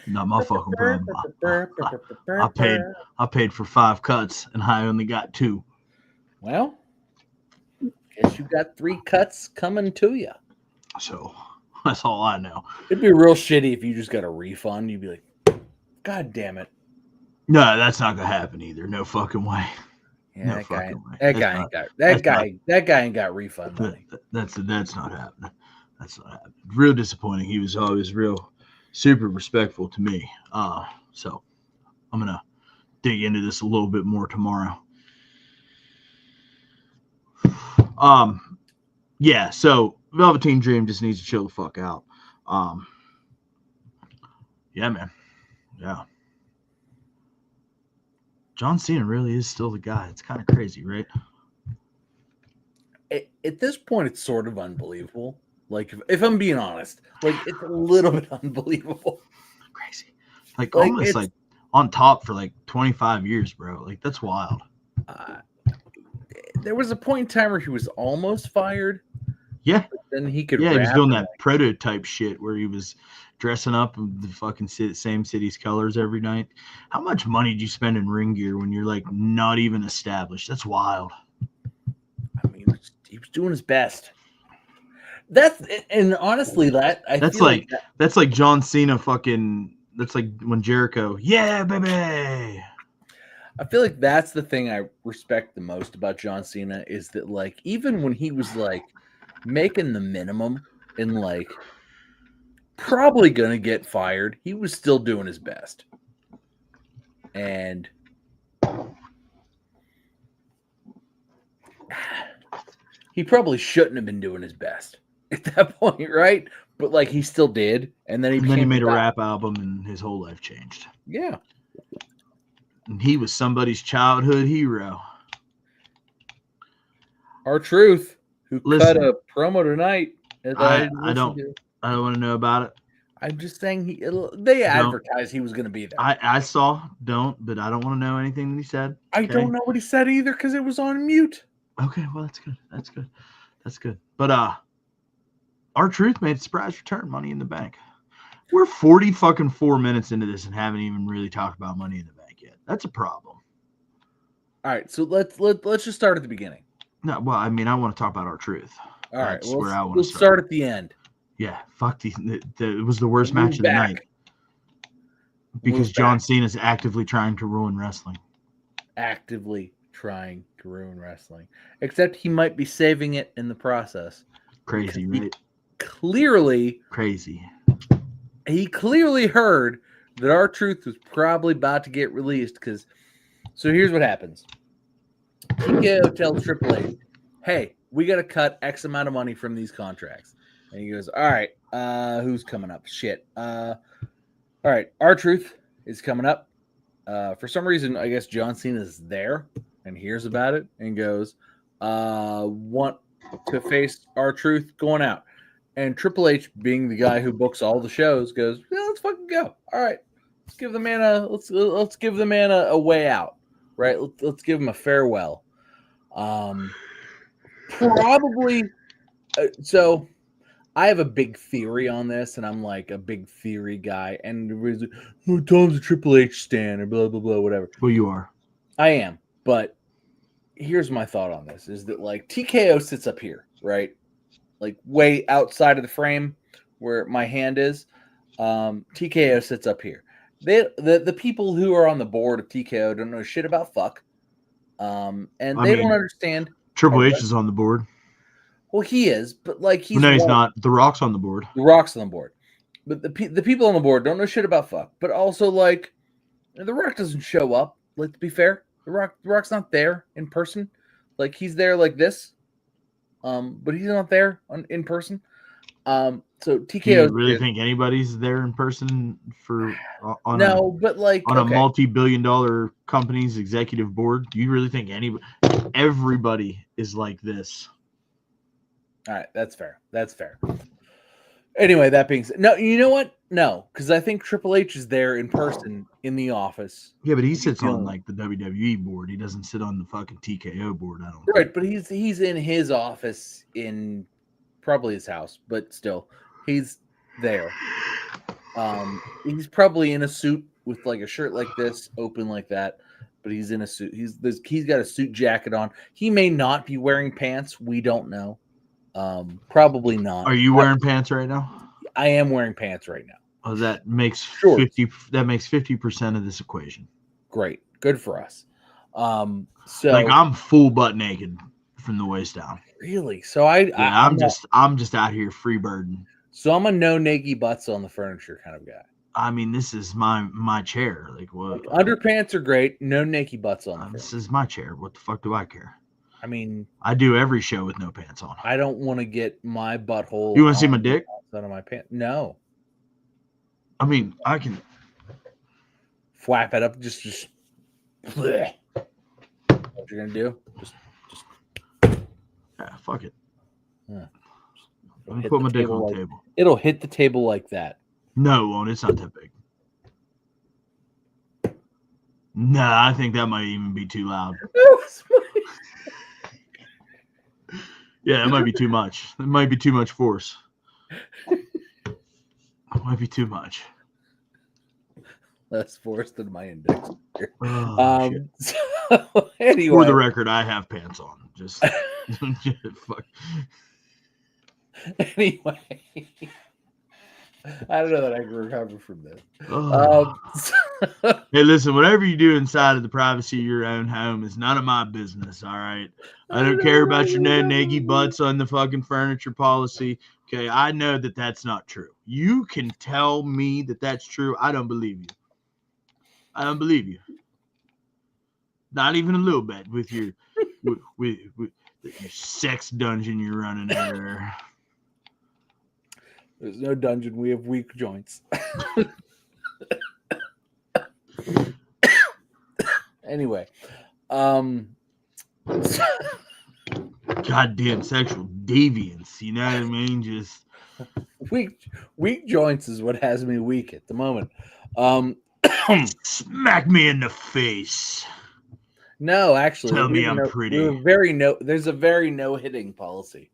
Not my fucking problem. I paid for 5 cuts and I only got 2. Well, guess you got 3 cuts coming to you. So that's all I know. It'd be real shitty if you just got a refund. You'd be like, God damn it. No, that's not gonna happen either. No fucking way. Yeah, no that guy ain't got refund money. That's not happening. That's not happening. Real disappointing. He was always super respectful to me. So I'm gonna dig into this a little bit more tomorrow. Yeah, so Velveteen Dream just needs to chill the fuck out. Yeah, man. Yeah. John Cena really is still the guy. It's kind of crazy, right? At this point, it's sort of unbelievable. Like, if I'm being honest, like, it's a little bit unbelievable. Crazy. Like almost like on top for like 25 years, bro. Like, that's wild. There was a point in time where he was almost fired. Yeah. Then he could. Yeah, he was doing that prototype shit where he was dressing up in the fucking same city's colors every night. How much money do you spend in ring gear when you're like not even established? That's wild. I mean, he was doing his best. And honestly, that's like John Cena fucking. That's like when Jericho. Yeah, baby. I feel like that's the thing I respect the most about John Cena is that, like, even when he was like making the minimum and like probably gonna get fired, he was still doing his best. And he probably shouldn't have been doing his best at that point, right? But like he still did, and then he made a rap album, and his whole life changed. Yeah, and he was somebody's childhood hero. R-Truth, who cut a promo tonight. I don't want to know about it. I'm just saying they advertised he was going to be there. I saw, but I don't want to know anything that he said. I don't know what he said either because it was on mute. Okay, well that's good. But R-Truth made a surprise return, Money in the Bank. We're 4 minutes into this and haven't even really talked about Money in the Bank yet. That's a problem. All right, so let's just start at the beginning. No, well, I mean, I want to talk about R-Truth. All right, we'll start at the end. Yeah, fuck it was the worst match of the night. Because John Cena's actively trying to ruin wrestling. Actively trying to ruin wrestling. Except he might be saving it in the process. Crazy, right? He clearly heard that R-Truth was probably about to get released so here's what happens. TKO tells Triple H, hey, we got to cut X amount of money from these contracts. And he goes, all right, who's coming up? Shit. All right, R-Truth is coming up. For some reason, I guess John Cena is there and hears about it and goes, want to face R-Truth going out. And Triple H, being the guy who books all the shows, goes, yeah, let's fucking go. All right, let's give the man a way out, right? Let's give him a farewell. Probably. So I have a big theory on this, and I'm like a big theory guy. And everybody's like, oh, Tom's a Triple H stan or blah blah blah, whatever. Well, you are. I am, but here's my thought on this: is that like TKO sits up here, right? Like way outside of the frame where my hand is. TKO sits up here. The people who are on the board of TKO don't know shit about fuck. And they don't understand. Triple H is on the board. Well, he is, but like he's not. The Rock's on the board. The Rock's on the board, but the people on the board don't know shit about fuck. But also, like, the Rock doesn't show up. Like, to be fair, the Rock's not there in person. Like, he's there like this, but he's not there in person. So TKO. Do you really think anybody's there in person on a multi-billion-dollar company's executive board? Do you really think everybody is like this? All right, that's fair. Anyway, that being said, no, you know what? No, because I think Triple H is there in person in the office. Yeah, but he sits on like the WWE board. He doesn't sit on the fucking TKO board. I don't. Right, but he's in his office in probably his house, but still, he's there. He's probably in a suit with like a shirt like this, open like that. But he's in a suit. He's got a suit jacket on. He may not be wearing pants. We don't know. Probably not. Are you wearing pants right now? I am wearing pants right now. Oh, that makes 50. That makes 50% of this equation. Great, good for us. So like I'm full butt naked from the waist down. Really? So I'm just out here free birding. So I'm a no naked butts on the furniture kind of guy. I mean, this is my chair. Like what? Like, underpants are great. No naked butts on. This is my chair. What the fuck do I care? I mean, I do every show with no pants on. I don't want to get my butthole. You want to see my dick? Out of my pants? No. I mean, I can flap it up. Just. Bleh. What you're gonna do? Just. Yeah, fuck it. Yeah. Let me put my dick on the table. It'll hit the table like that. No, it won't. It's not that big. Nah, I think that might even be too loud. Yeah, it might be too much. It might be too much force. It might be too much. Less force than my index. So anyway, for the record, I have pants on. Just fuck. Anyway, I don't know that I can recover from this. Hey, listen, whatever you do inside of the privacy of your own home is none of my business, all right? I don't care about your no-naggy butts on the fucking furniture policy. Okay, I know that that's not true. You can tell me that that's true. I don't believe you. I don't believe you. Not even a little bit with your with your sex dungeon you're running over there. There's no dungeon. We have weak joints. Anyway, goddamn sexual deviance. You know what I mean? Just weak joints is what has me weak at the moment. Smack me in the face. No, actually, tell me I'm pretty. There's a very no hitting policy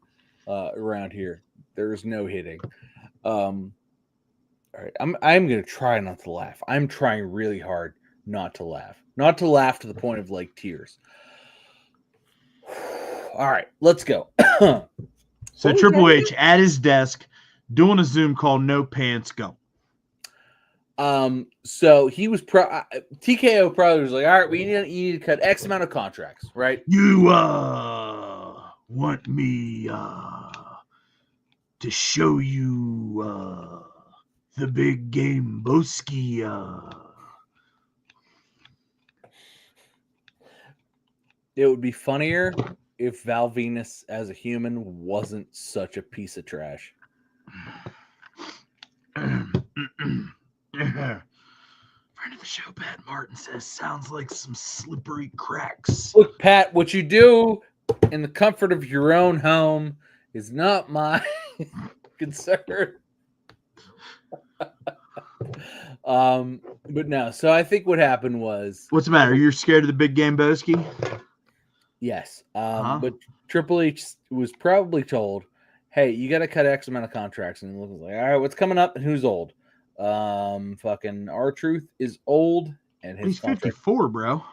around here. There's no hitting. All right, I'm gonna try not to laugh. I'm trying really hard not to laugh to the point of like tears. All right, let's go. So Triple H at his desk doing a Zoom call, no pants, go. So he was TKO probably was like, all right, you need to cut X amount of contracts, right? You want me to show you the big game Boski. It would be funnier if Val Venus as a human wasn't such a piece of trash. Friend of the show, Pat Martin says, sounds like some slippery cracks. Look, Pat, what you do in the comfort of your own home is not my concern. But no. So I think what happened was, What's the matter? You're scared of the big game, Boski? yes. Uh-huh. But Triple H was probably told, "Hey, you got to cut X amount of contracts." And Luke was like, "All right, what's coming up and who's old?" Fucking R-Truth is old, and his He's contract. 54, bro.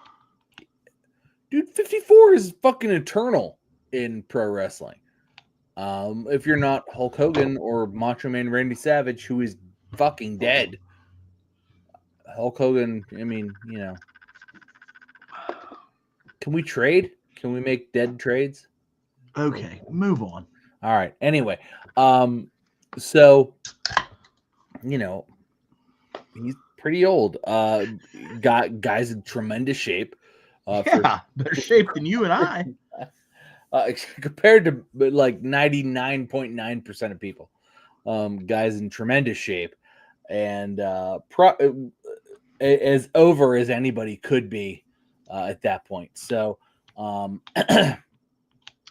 Dude, 54 is fucking eternal in pro wrestling. If you're not Hulk Hogan or Macho Man Randy Savage, who is fucking dead. Hulk Hogan, I mean, you know. Can we trade? Can we make dead trades? Okay, move on. All right. Anyway, so you know, he's pretty old. Guys in tremendous shape. Better shape than you and I. Compared to like 99.9% of people, guys in tremendous shape and as over as anybody could be at that point. So, I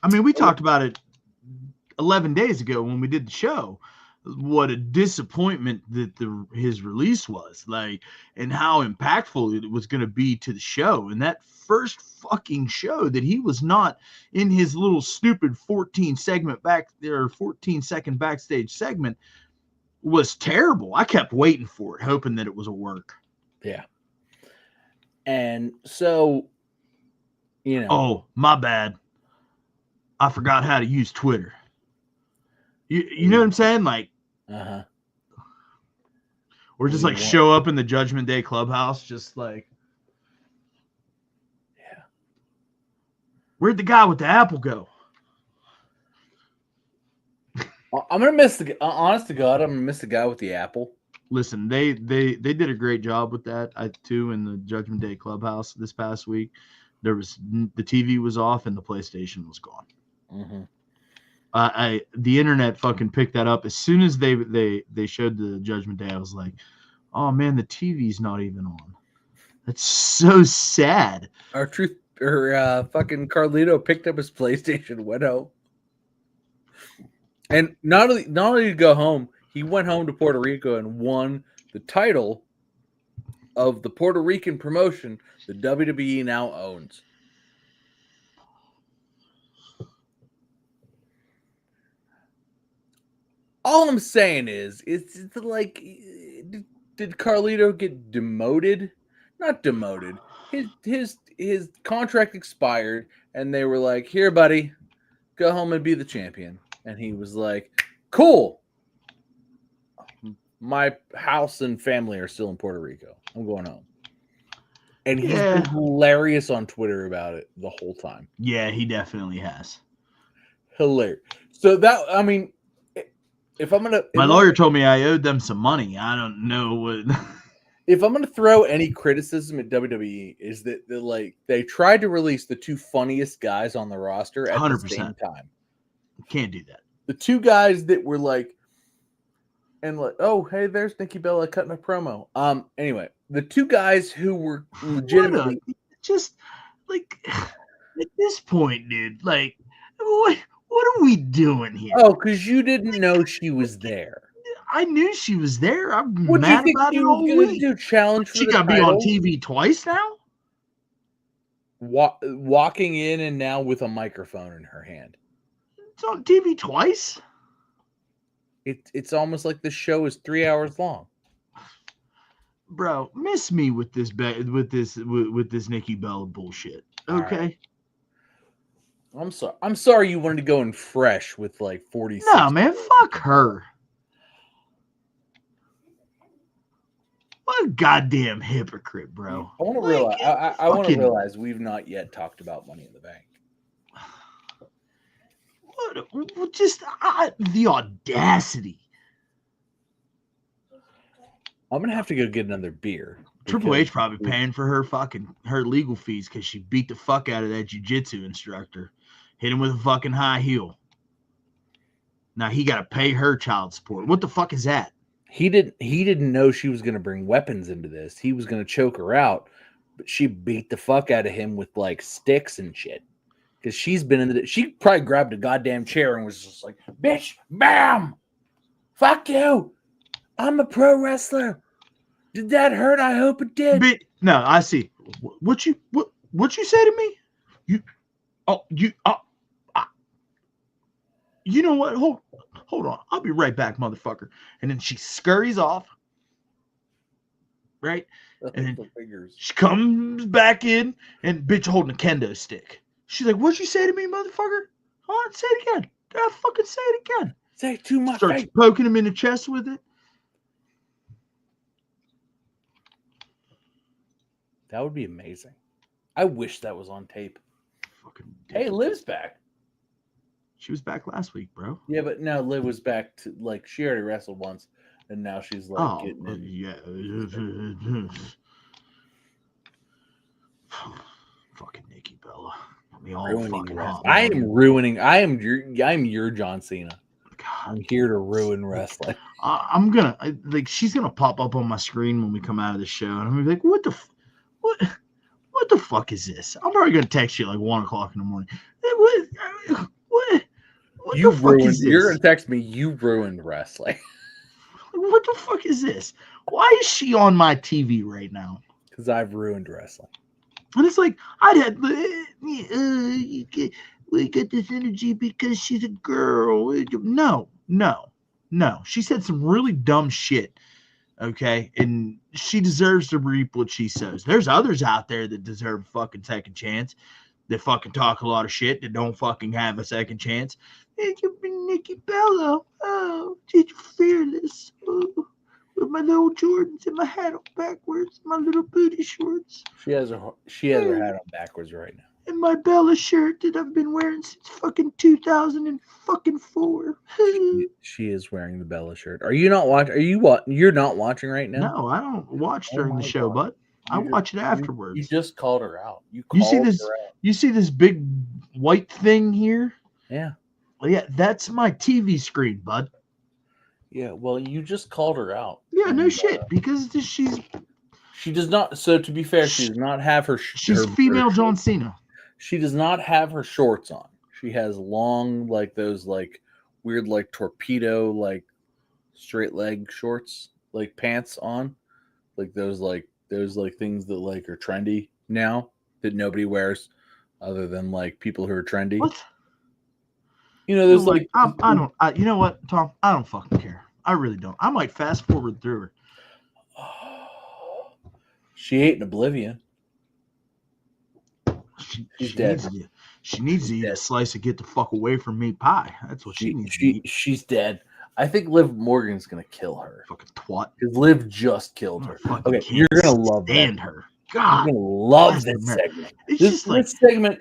mean, we talked about it 11 days ago when we did the show. What a disappointment that his release was, like, and how impactful it was going to be to the show. And that first fucking show that he was not in his little stupid 14-second backstage segment was terrible. I kept waiting for it, hoping that it was a work. Yeah. And so, you know. Oh, my bad. I forgot how to use Twitter. You know what I'm saying? Like, or just like show up in the Judgment Day clubhouse, just like, yeah. Where'd the guy with the apple go? I'm gonna miss the. Honest to God, I'm gonna miss the guy with the apple. Listen, they did a great job with that too in the Judgment Day clubhouse this past week. The TV was off and the PlayStation was gone. Mm-hmm. The internet fucking picked that up as soon as they showed the Judgment Day. I was like, oh man, the TV's not even on. That's so sad. Fucking Carlito picked up his PlayStation, went home, and not only did he go home, he went home to Puerto Rico and won the title of the Puerto Rican promotion the WWE now owns. All I'm saying is, it's like, did Carlito get demoted? Not demoted. His contract expired, and they were like, "Here, buddy, go home and be the champion." And he was like, "Cool. My house and family are still in Puerto Rico. I'm going home." And he's been hilarious on Twitter about it the whole time. Yeah, he definitely has. Hilarious. So that, I mean, if I'm gonna, my lawyer told me I owed them some money. I don't know what. If I'm gonna throw any criticism at WWE, is that they tried to release the two funniest guys on the roster at 100%. The same time. Can't do that. The two guys that were like, and like, oh hey, there's Nikki Bella cutting a promo. Anyway, the two guys who were legitimately just like at this point, dude. Like, what are we doing here? Oh, because you didn't know she was there. I knew she was there. I'm mad about it all week. Do challenge for she got to be on TV twice now. Walking in and now with a microphone in her hand. It's on TV twice. It's almost like the show is 3 hours long. Bro, miss me with this Nikki Bella bullshit. Okay. Right. I'm sorry you wanted to go in fresh with like 40. No, man, fuck her. What a goddamn hypocrite, bro. I want to realize. I want to realize we've not yet talked about Money in the Bank. What? Just the audacity. I'm gonna have to go get another beer. Triple H probably paying for her legal fees because she beat the fuck out of that jiu-jitsu instructor. Hit him with a fucking high heel. Now he got to pay her child support. What the fuck is that? He didn't know she was going to bring weapons into this. He was going to choke her out, but she beat the fuck out of him with like sticks and shit. Because she's been in she probably grabbed a goddamn chair and was just like, "Bitch, bam, fuck you. I'm a pro wrestler. Did that hurt? I hope it did. No, I see. What you say to me? You know what? Hold on. I'll be right back, motherfucker. And then she scurries off. Right? And then she comes back in and bitch holding a kendo stick. She's like, what'd you say to me, motherfucker? Huh? Say it again. Fucking say it again. Say it to my Starts face. poking him in the chest with it. That would be amazing. I wish that was on tape. Fucking hey, Liv's back. She was back last week, bro. Yeah, but now Liv was back to like she already wrestled once, and now she's like getting in. Yeah. Fucking Nikki Bella. I am your John Cena. God. I'm here to ruin wrestling. I'm gonna she's gonna pop up on my screen when we come out of the show, and I'm gonna be like, what the fuck is this? I'm probably gonna text you at like 1 o'clock in the morning. What the fuck is this? You're gonna text me. You ruined wrestling. What the fuck is this? Why is she on my TV right now? Because I've ruined wrestling. And it's like we get this energy because she's a girl. No. She said some really dumb shit. Okay, and she deserves to reap what she sows. There's others out there that deserve a fucking second chance. That fucking talk a lot of shit. That don't fucking have a second chance. Nikki Bella. Oh, did you fearless? Oh, with my little Jordans and my hat on backwards, my little booty shorts. She has her hat on backwards right now. And my Bella shirt that I've been wearing since fucking 2004. She is wearing the Bella shirt. Are you not watching? You're not watching right now? No, I don't watch during the show, but I watch it afterwards. You just called her out. You see this? You see this big white thing here? Yeah. Well, yeah, that's my TV screen, bud. Yeah, well, you just called her out. Yeah, no shit, because she does not. So to be fair, she does not have her. She's female John Cena. She does not have her shorts on. She has long, like those, like weird, like torpedo, like straight leg shorts, like pants on, like those things that like are trendy now that nobody wears, other than like people who are trendy. What? You know, there's like you know what, Tom? I don't fucking care. I really don't. I might fast forward through her. She ate in Oblivion. She's dead. She needs to eat a slice of get the fuck away from me pie. That's what she needs to eat. She's dead. I think Liv Morgan's gonna kill her. Fucking twat. Because Liv just killed her. Okay, you're gonna love that. Her. God, you're gonna love this segment. This segment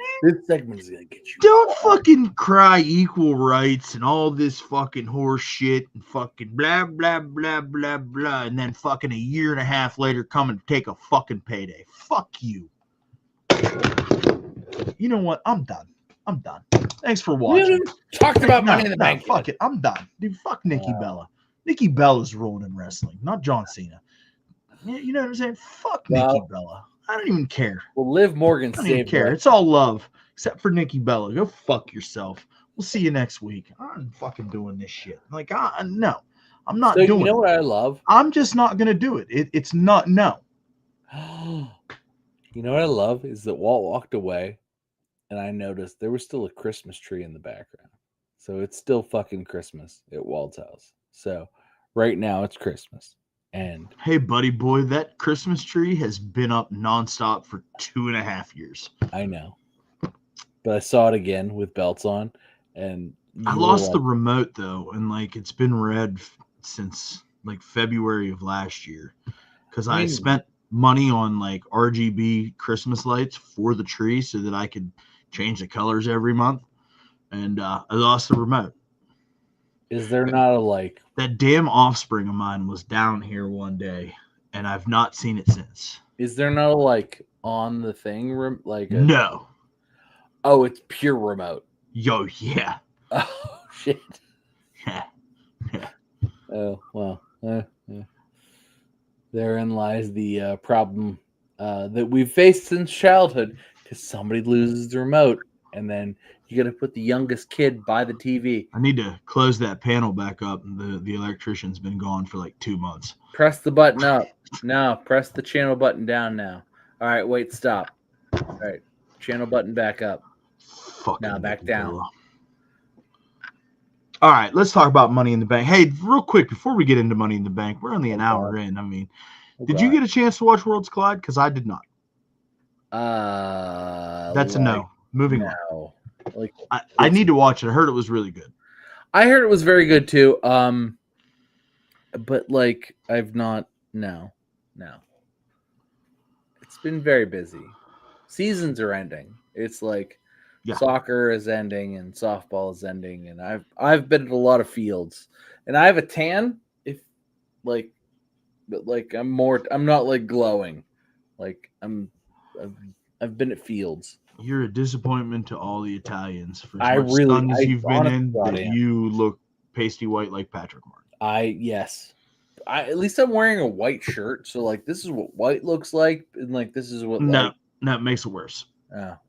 is gonna get you. Don't fucking cry equal rights and all this fucking horse shit and fucking blah blah blah blah blah, and then fucking a year and a half later come and take a fucking payday. Fuck you. You know what? I'm done. Thanks for watching. Talked about Money in the Bank. Fuck it. I'm done. Dude, fuck Nikki Bella. Nikki Bella's ruling in wrestling, not John Cena. You know what I'm saying? Fuck Nikki Bella. I don't even care. Well, Liv Morgan I don't even care. It's all love, except for Nikki Bella. Go fuck yourself. We'll see you next week. I'm fucking doing this shit. Like, no. I'm not doing it. You know what I love? I'm just not going to do it. It's not, no. You know what I love is that Walt walked away and I noticed there was still a Christmas tree in the background. So it's still fucking Christmas at Walt's house. So right now it's Christmas. And hey, buddy boy, that Christmas tree has been up nonstop for 2.5 years. I know. But I saw it again with belts on. And I lost the remote, though. And like it's been red since like February of last year. Because I spent money on like RGB Christmas lights for the tree so that I could change the colors every month. And I lost the remote. Is there not a like that damn offspring of mine was down here one day and I've not seen it since. Is there no like on the thing like no? Oh, it's pure remote. Yo, yeah. Oh shit. Yeah. Oh well. Yeah. Therein lies the problem that we've faced since childhood because somebody loses the remote and then you got to put the youngest kid by the TV. I need to close that panel back up. The electrician's been gone for like 2 months. Press the button up. No, press the channel button down now. All right, wait, stop. All right, channel button back up. Fucking Now back down. Villa. All right, let's talk about Money in the Bank. Hey, real quick, before we get into Money in the Bank, we're only an hour in. I mean, did you get a chance to watch Worlds Collide? Because I did not. That's a no. Moving on. Like I need to watch it. I heard it was really good. I heard it was very good too. But like I've not. No. It's been very busy. Seasons are ending. It's like soccer is ending and softball is ending, and I've been at a lot of fields, and I have a tan. But I'm not like glowing. Like I've been at fields. You're a disappointment to all the Italians for you've been in. You look pasty white like Patrick Martin. Yes. At least I'm wearing a white shirt, so like this is what white looks like, and like this is what. No, it makes it worse.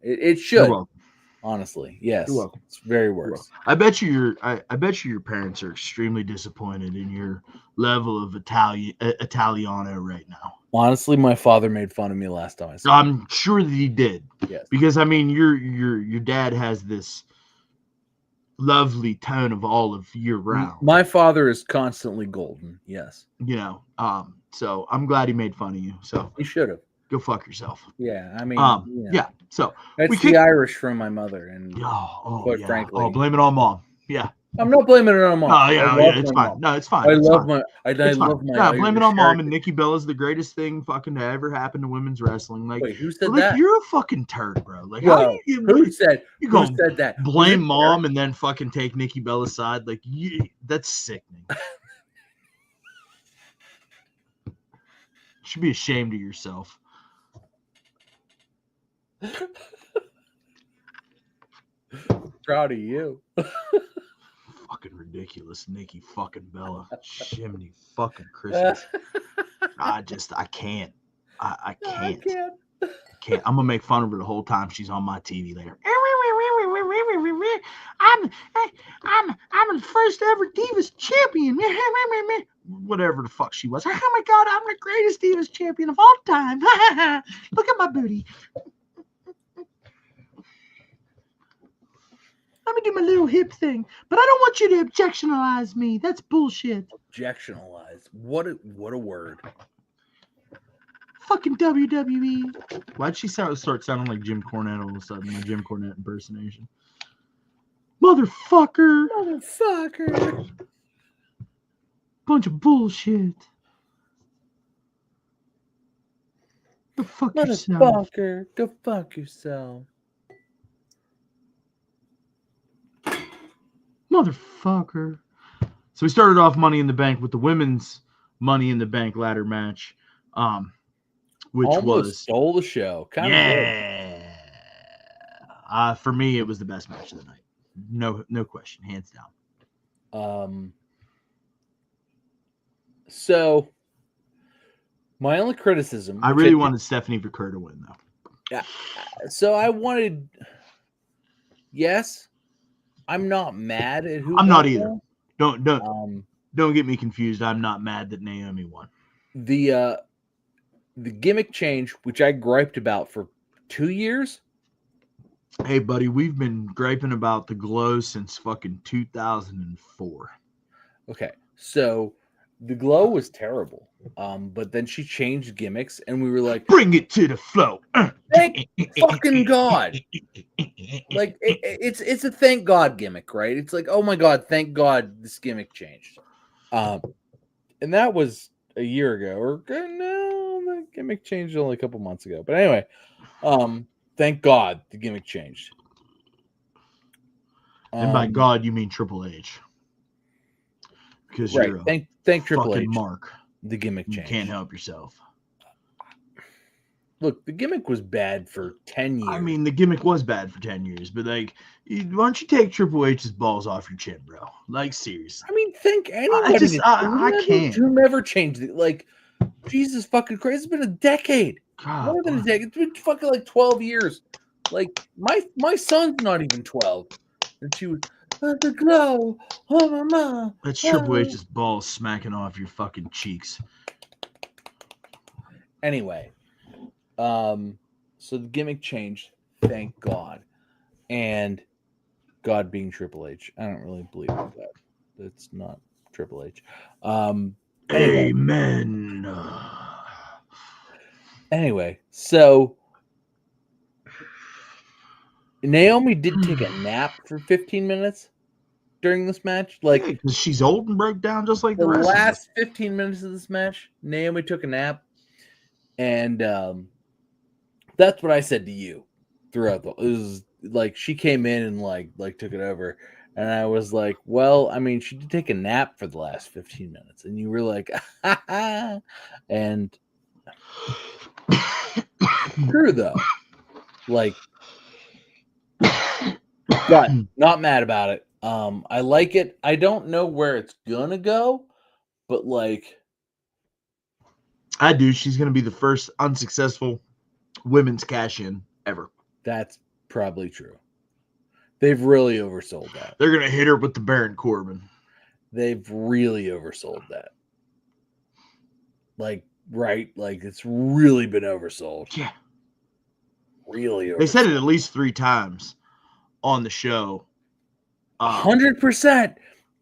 It should. You're welcome. Honestly, yes. You're welcome. It's very worse. I bet you your parents are extremely disappointed in your level of Italiano right now. Honestly, my father made fun of me last time I saw him. I'm sure that he did. Yes. Because I mean, your dad has this lovely tone of olive year round. My father is constantly golden. Yes. So I'm glad he made fun of you. So he should have. Go fuck yourself. Yeah, I mean, yeah. So that's the Irish from my mother, and frankly, blame it on mom. Yeah, I'm not blaming it on mom. Oh yeah, it's fine. No, it's fine. I love my. No, blame it on mom. And Nikki Bella's the greatest thing fucking to ever happen to women's wrestling. Like, wait, who said that? You're a fucking turd, bro. Like, who said that? Blame mom and then fucking take Nikki Bella's side. Like, that's sickening. You should be ashamed of yourself. Proud of you. Fucking ridiculous, Nikki fucking Bella. Chimney fucking Christmas. I can't. I can't. I'm gonna make fun of her the whole time she's on my TV later. I'm the first ever Divas champion. Whatever the fuck she was. Oh my god, I'm the greatest Divas champion of all time. Look at my booty. Let me do my little hip thing, but I don't want you to objectionalize me. That's bullshit. Objectionalize. What a word. Fucking WWE. Why'd she start sounding like Jim Cornette all of a sudden? My Jim Cornette impersonation. Motherfucker. Bunch of bullshit. Go fuck yourself. Motherfucker. Go fuck yourself. Motherfucker. So we started off Money in the Bank with the women's Money in the Bank ladder match, which almost stole the show. For me, it was the best match of the night. No question, hands down. So my only criticism. I really wanted Stephanie Vaquer to win, though. Yeah. So I wanted. Yes. I'm not mad at who. I'm not either. Don't get me confused. I'm not mad that Naomi won. The gimmick change, which I griped about for 2 years. Hey, buddy, we've been griping about the Glow since fucking 2004. Okay, so the Glow was terrible. But then she changed gimmicks, and we were like, "Bring it to the flow." Thank fucking God! Like it's a thank God gimmick, right? It's like, oh my God, thank God this gimmick changed. And that was a year ago, or no, the gimmick changed only a couple months ago. But anyway, thank God the gimmick changed. And by God, you mean Triple H, because right. You're thank Triple H. Mark. The gimmick you changed. Can't help yourself. Look, the gimmick was bad for 10 years. I mean, the gimmick was bad for 10 years, but like, why don't you take Triple H's balls off your chin, bro? Like, seriously. I mean, think anybody. I can't. You never changed it. Like, Jesus fucking Christ. It's been a decade. God, more than a decade. It's been fucking like 12 years. Like my son's not even 12, and she was the glow. Oh mama. That's Triple H's balls smacking off your fucking cheeks. Anyway, so the gimmick changed, thank God, and God being Triple H. I don't really believe in that. That's not Triple H. Anyway. Amen. Anyway, so Naomi did take a nap for 15 minutes during this match. Like, because she's old and broke down just like the the rest of us. last 15 minutes of this match, Naomi took a nap, and that's what I said to you throughout it was like she came in and like took it over, and I was like, well, I mean, she did take a nap for the last 15 minutes, and you were like, and true though, like, but not mad about it. I like it. I don't know where it's gonna go, but like, I do. She's going to be the first unsuccessful women's cash-in ever. that's probably true. They've really oversold that. They're going to hit her with the Baron Corbin. They've really oversold that. Like, right? Like, it's really been oversold. Yeah. Really oversold. They said it at least 3 times on the show. 100%.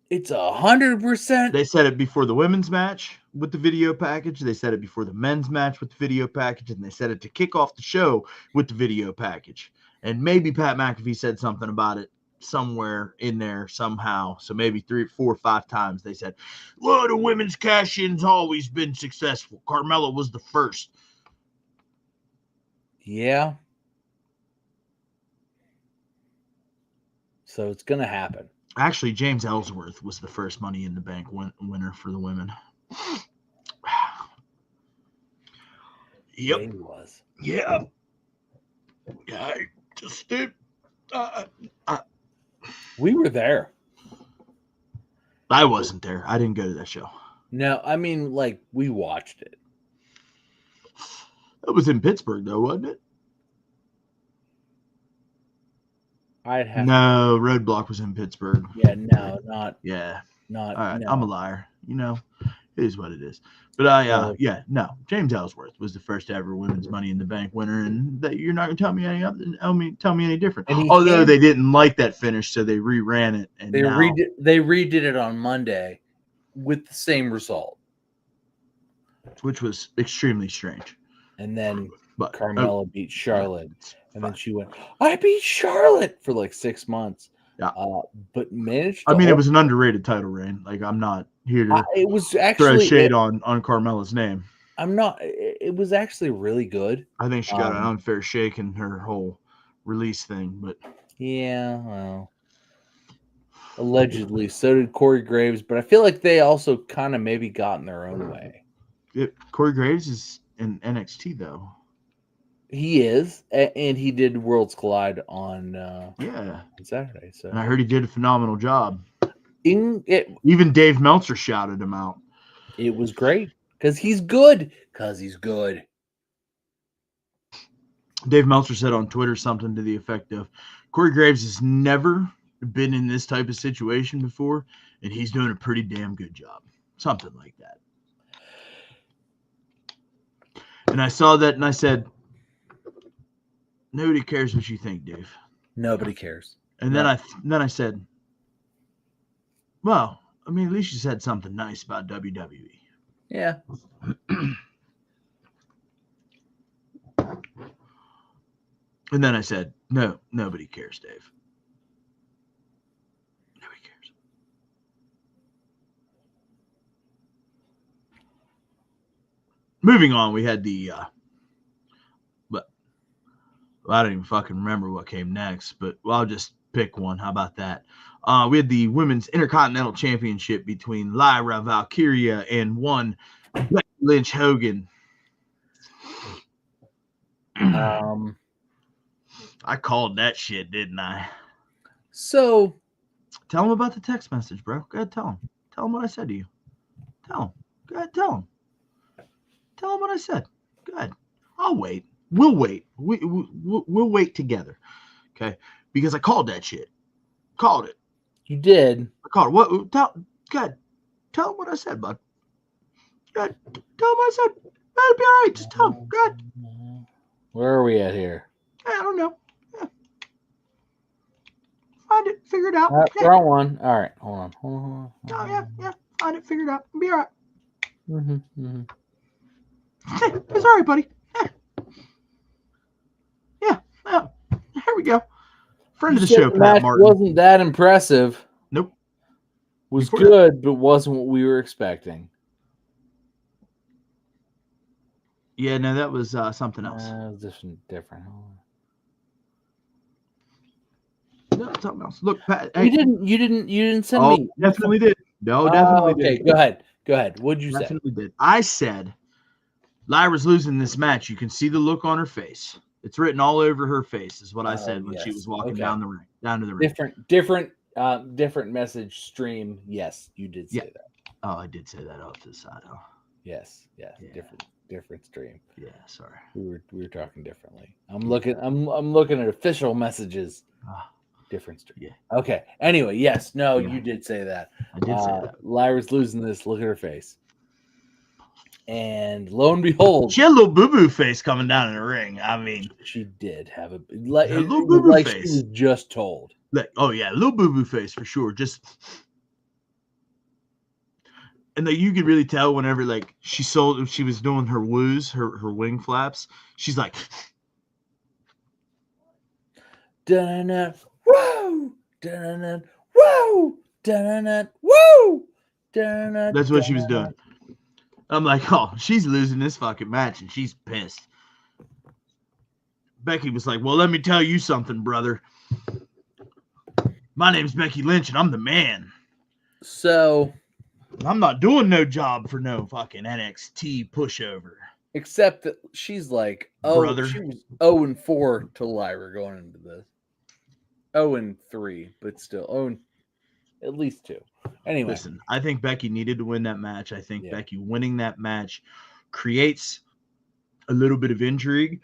It's 100%. They said it before the women's match with the video package. They said it before the men's match with the video package. And they said it to kick off the show with the video package. And maybe Pat McAfee said something about it somewhere in there somehow. So maybe 3, 4, 5 times they said, well, the women's cash-in's always been successful. Carmella was the first. Yeah. So it's going to happen. Actually, James Ellsworth was the first Money in the Bank winner for the women. Yep. Yeah, he was. Yeah. I just did. We were there. I wasn't there. I didn't go to that show. No, I mean, like, we watched it. It was in Pittsburgh, though, wasn't it? I'd have No, Roadblock was in Pittsburgh. Yeah, no, not. Yeah. Not. All right. No. I'm a liar. You know, it is what it is. But James Ellsworth was the first ever women's Money in the Bank winner, and that you're not going to tell me any different. Although they didn't like that finish, so they reran it. And they redid it on Monday with the same result, which was extremely strange. And then But Carmella beat Charlotte, and then she went, "I beat Charlotte" for like 6 months. Yeah, but managed. It was an underrated title reign. Like, I'm not here to it was actually throw shade on Carmella's name. I'm not. It was actually really good. I think she got an unfair shake in her whole release thing, but yeah, well, allegedly, so did Corey Graves. But I feel like they also kind of maybe got in their own way. Corey Graves is in NXT though. He is, and he did Worlds Collide on Saturday. So, and I heard he did a phenomenal job. Even Dave Meltzer shouted him out. It was great because he's good. Dave Meltzer said on Twitter something to the effect of, Corey Graves has never been in this type of situation before, and he's doing a pretty damn good job. Something like that. And I saw that and I said, nobody cares what you think, Dave. Nobody cares. And then I said, well, I mean, at least you said something nice about WWE. Yeah. And then I said, no, nobody cares, Dave. Nobody cares. Moving on, we had the I don't even fucking remember what came next, but I'll just pick one. How about that? We had the Women's Intercontinental Championship between Lyra Valkyria and one Becky Lynch Hogan. I called that shit, didn't I? So, tell him about the text message, bro. Go ahead, tell him. Tell him what I said to you. Tell him. Go ahead, tell him. Tell him what I said. Go ahead. I'll wait. We'll wait. We'll wait together. Okay, because I called that shit. Called it. You did. I called it. What? Tell him what I said, bud. God, tell him what I said. It'll be all right. Just tell him. God. Where are we at here? I don't know. Yeah. Find it. Figure it out. Yeah. Wrong one. All right. Hold on. Oh, yeah. Find it. Figure it out. It'll be all right. It's all right, buddy. Yeah. Here we go. Friend of the show, Pat Martin. Wasn't that impressive. Nope. Was good, but wasn't what we were expecting. Yeah, no, that was something else. Different. No, something else. Look, Pat. Hey. You didn't send me. Definitely did. No, definitely did. Okay, go ahead. What'd you say? Definitely did. I said Lyra's losing this match. You can see the look on her face. It's written all over her face, is what I said when she was walking down to the ring. Different message stream. Yes, you did say that. Oh, I did say that off to the side. Oh. Yes. Different stream. Yeah, sorry. We were talking differently. I'm looking at official messages. Different stream. Yeah. Okay. Anyway, yes. No, you did say that. I did say that. Lyra's losing this. Look at her face. And lo and behold, she had a little boo-boo face coming down in the ring. I mean, she did have a little boo-boo face. She was just told. Oh yeah, a little boo-boo face for sure. Just, and you could really tell whenever she was doing her woos, her wing flaps. She's like, da-na-na, whoa, da-na-na, whoa, da-na-na, whoa, da-na-na. That's what she was doing. I'm like, oh, she's losing this fucking match, and she's pissed. Becky was like, well, let me tell you something, brother. My name's Becky Lynch, and I'm the man. So I'm not doing no job for no fucking NXT pushover. Except that she's like, brother. She was 0-4 to Lyra going into this. 0-3, but still at least 2. Anyway, listen, I think Becky needed to win that match. I think Becky winning that match creates a little bit of intrigue.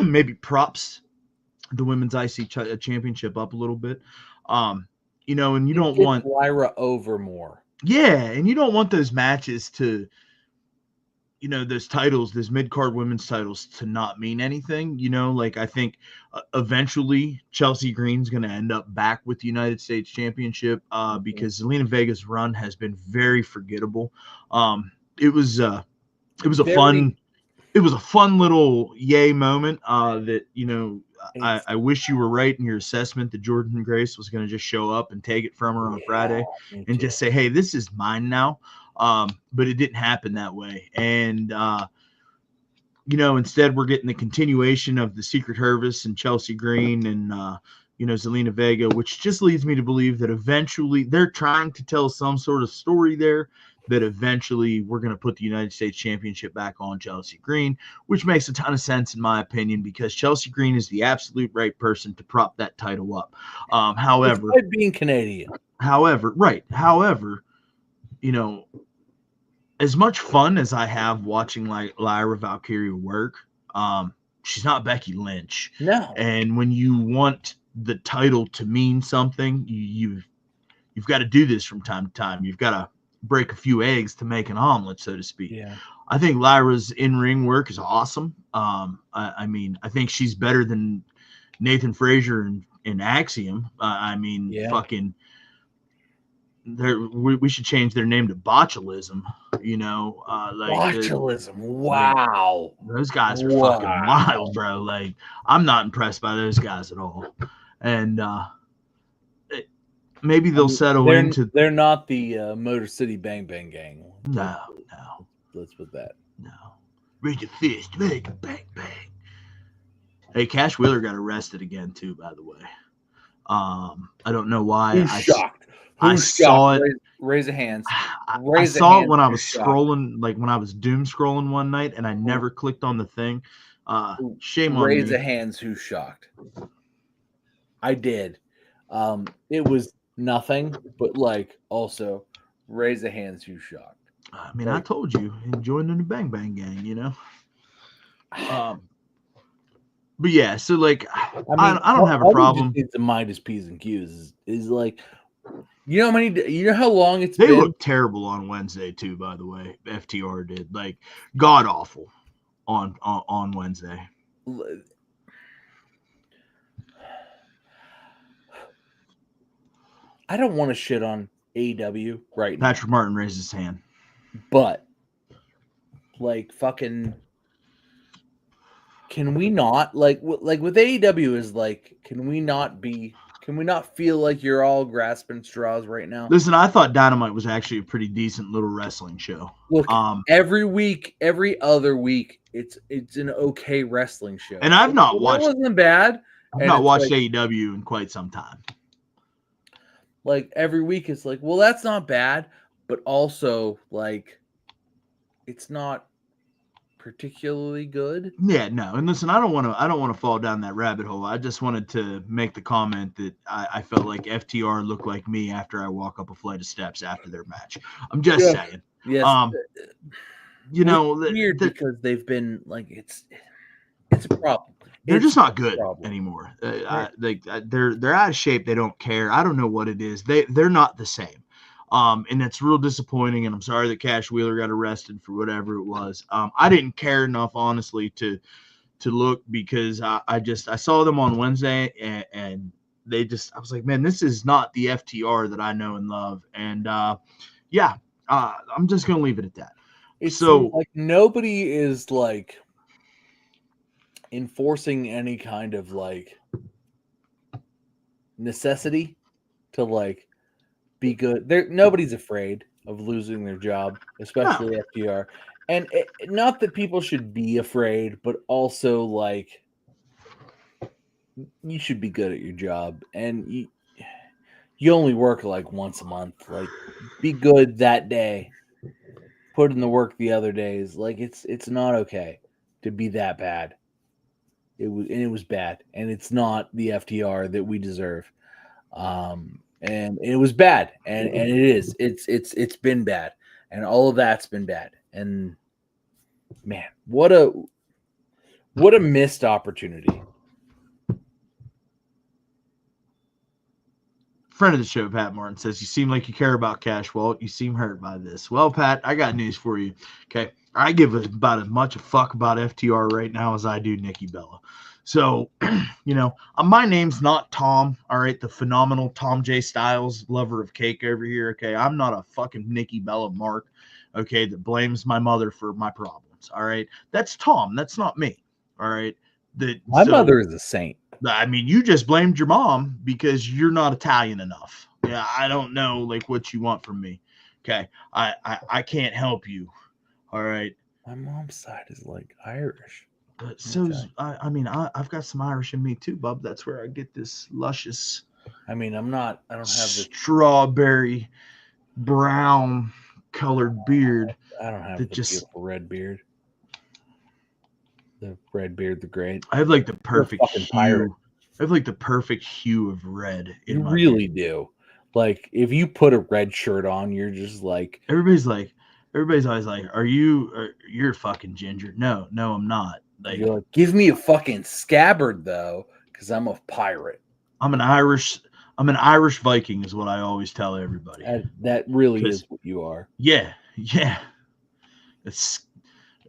Maybe props the women's IC championship up a little bit. And you don't want Lyra over more. Yeah, and you don't want those matches to, those titles, those mid-card women's titles to not mean anything. I think eventually Chelsea Green's going to end up back with the United States Championship because Zelina Vega's run has been very forgettable. It was a fun little yay moment that, I wish you were right in your assessment that Jordynne Grace was going to just show up and take it from her on Friday and just say, hey, this is mine now. But it didn't happen that way. And, instead we're getting the continuation of the Secret Service and Chelsea Green and, Zelina Vega, which just leads me to believe that eventually they're trying to tell some sort of story there that eventually we're going to put the United States Championship back on Chelsea Green, which makes a ton of sense in my opinion, because Chelsea Green is the absolute right person to prop that title up. However, despite being Canadian. However, as much fun as I have watching Lyra Valkyria work, she's not Becky Lynch. No. And when you want the title to mean something, you've got to do this from time to time. You've got to break a few eggs to make an omelet, so to speak. Yeah. I think Lyra's in-ring work is awesome. I think she's better than Nathan Frazier in Axiom. Fucking we should change their name to Botulism. Botulism. Wow. Those guys are fucking wild, bro. I'm not impressed by those guys at all. And maybe they'll settle into. They're not the Motor City Bang Bang Gang. No. Let's put that. No. Raise your fist, make a bang bang. Hey, Cash Wheeler got arrested again too, by the way. I don't know why. Who's shocked? I saw it. Raise a hand. I saw it when I was scrolling, when I was doom scrolling one night, and I never clicked on the thing. Shame on me. Raise a hands. Who's shocked? I did. It was nothing, but also raise a hands. Who's shocked? I told you, join in the Bang Bang Gang. But yeah, so like I don't have a all problem. Just need to mind his P's and Q's is like, you know how many, you know how long it's They been. looked terrible on Wednesday too, by the way. FTR did, like, god awful on Wednesday. I don't want to shit on AEW right now. Patrick Martin raised his hand, but like fucking, can we not like with AEW is like, can we not feel like you're all grasping straws right now? Listen, I thought Dynamite was actually a pretty decent little wrestling show. Look, every week, every other week, it's an okay wrestling show. And I've not watched. It wasn't bad. I've not watched AEW in quite some time. Like every week, it's like, well, that's not bad, but also like, it's not particularly good. Yeah, no. And listen, I don't want to fall down that rabbit hole. I just wanted to make the comment that I felt like FTR looked like me after I walk up a flight of steps after their match. I'm just saying. Yes. You know, weird because they've been like, it's a problem. They're just not good anymore. They're out of shape. They don't care. I don't know what it is. They're not the same. And it's real disappointing. And I'm sorry that Cash Wheeler got arrested for whatever it was. I didn't care enough, honestly, to look because I saw them on Wednesday and they just, I was like, man, this is not the FTR that I know and love. And I'm just gonna leave it at that. So like nobody is like enforcing any kind of like necessity to like be good. Nobody's afraid of losing their job, especially FTR. And not that people should be afraid, but also like you should be good at your job, and you only work like once a month. Like, be good that day. Put in the work the other days. Like, it's not okay to be that bad. It was bad, and it's not the FTR that we deserve. And it was bad, and it is. It's been bad, and all of that's been bad. And man, what a missed opportunity. Friend of the show, Pat Martin, says, you seem like you care about Cash, Walt. You seem hurt by this. Well, Pat, I got news for you. Okay. I give about as much a fuck about FTR right now as I do Nikki Bella. So, my name's not Tom, all right, the phenomenal Tom J. Styles, lover of cake over here, okay? I'm not a fucking Nikki Bella mark, okay, that blames my mother for my problems, all right? That's Tom. That's not me, all right? My mother is a saint. I mean, you just blamed your mom because you're not Italian enough. Yeah, I don't know, like, what you want from me. Okay, I can't help you. All right. My mom's side is like Irish. But I've got some Irish in me too, bub. That's where I get this luscious. I don't have the strawberry brown colored beard. I don't have the beautiful red beard. The red beard, the great. I have like the perfect hue. Pirate. I have like the perfect hue of red. You really do. Like, if you put a red shirt on, you're just like. Everybody's always like, you're fucking ginger. No, I'm not. Like, you're like, give me a fucking scabbard though, because I'm a pirate. I'm an Irish Viking is what I always tell everybody. That really is what you are. Yeah.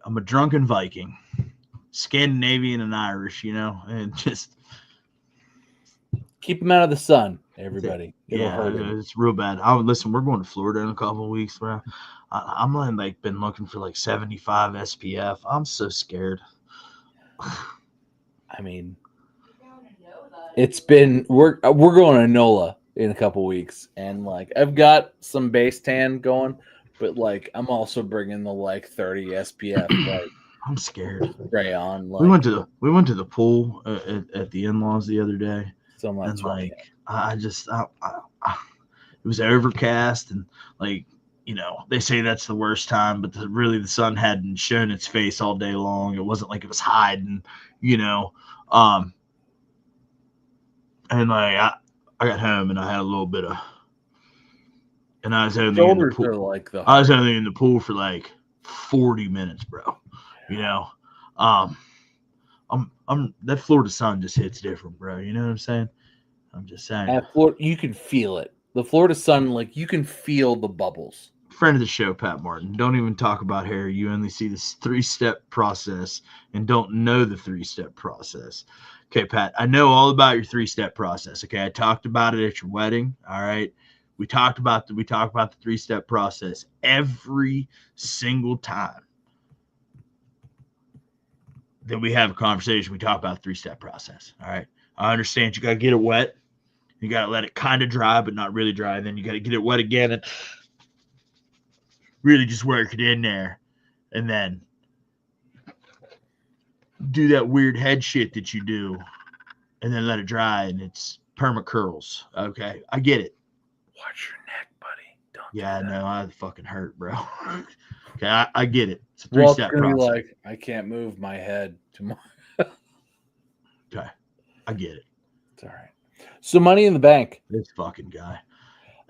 I'm a drunken Viking. Scandinavian and Irish, and just keep them out of the sun, everybody. It's real bad. Listen, we're going to Florida in a couple of weeks, bro. I'm like been looking for like 75 SPF. I'm so scared. I mean, it's been we're going to NOLA in a couple of weeks, and like I've got some base tan going, but like I'm also bringing the like 30 SPF. Like, I'm scared. Rayon. Like, we went to the pool at the in-laws the other day. So much. And like it was overcast and like they say that's the worst time, but really the sun hadn't shown its face all day long. It wasn't like it was hiding, and like I got home and I had a little bit of, and I was only in the pool. I was only in the pool for like 40 minutes, bro. that Florida sun just hits different, bro. You know what I'm saying? I'm just saying. At Florida, you can feel it. The Florida sun, like you can feel the bubbles. Friend of the show, Pat Martin. Don't even talk about hair. You only see this 3-step process and don't know the 3-step process. Okay, Pat, I know all about your 3-step process. Okay, I talked about it at your wedding. All right. We talked about the 3-step process every single time that we have a conversation. We talk about the 3-step process. All right. I understand you got to get it wet. You got to let it kind of dry, but not really dry. And then you got to get it wet again and really just work it in there. And then do that weird head shit that you do. And then let it dry. And it's perma curls. Okay. I get it. Watch your neck, buddy. Don't. Yeah, I know. I fucking hurt, bro. Okay. I get it. It's a Well, 3-step it's gonna be process. like, I can't move my head tomorrow. Okay. I get it. It's all right. So Money in the Bank. This fucking guy.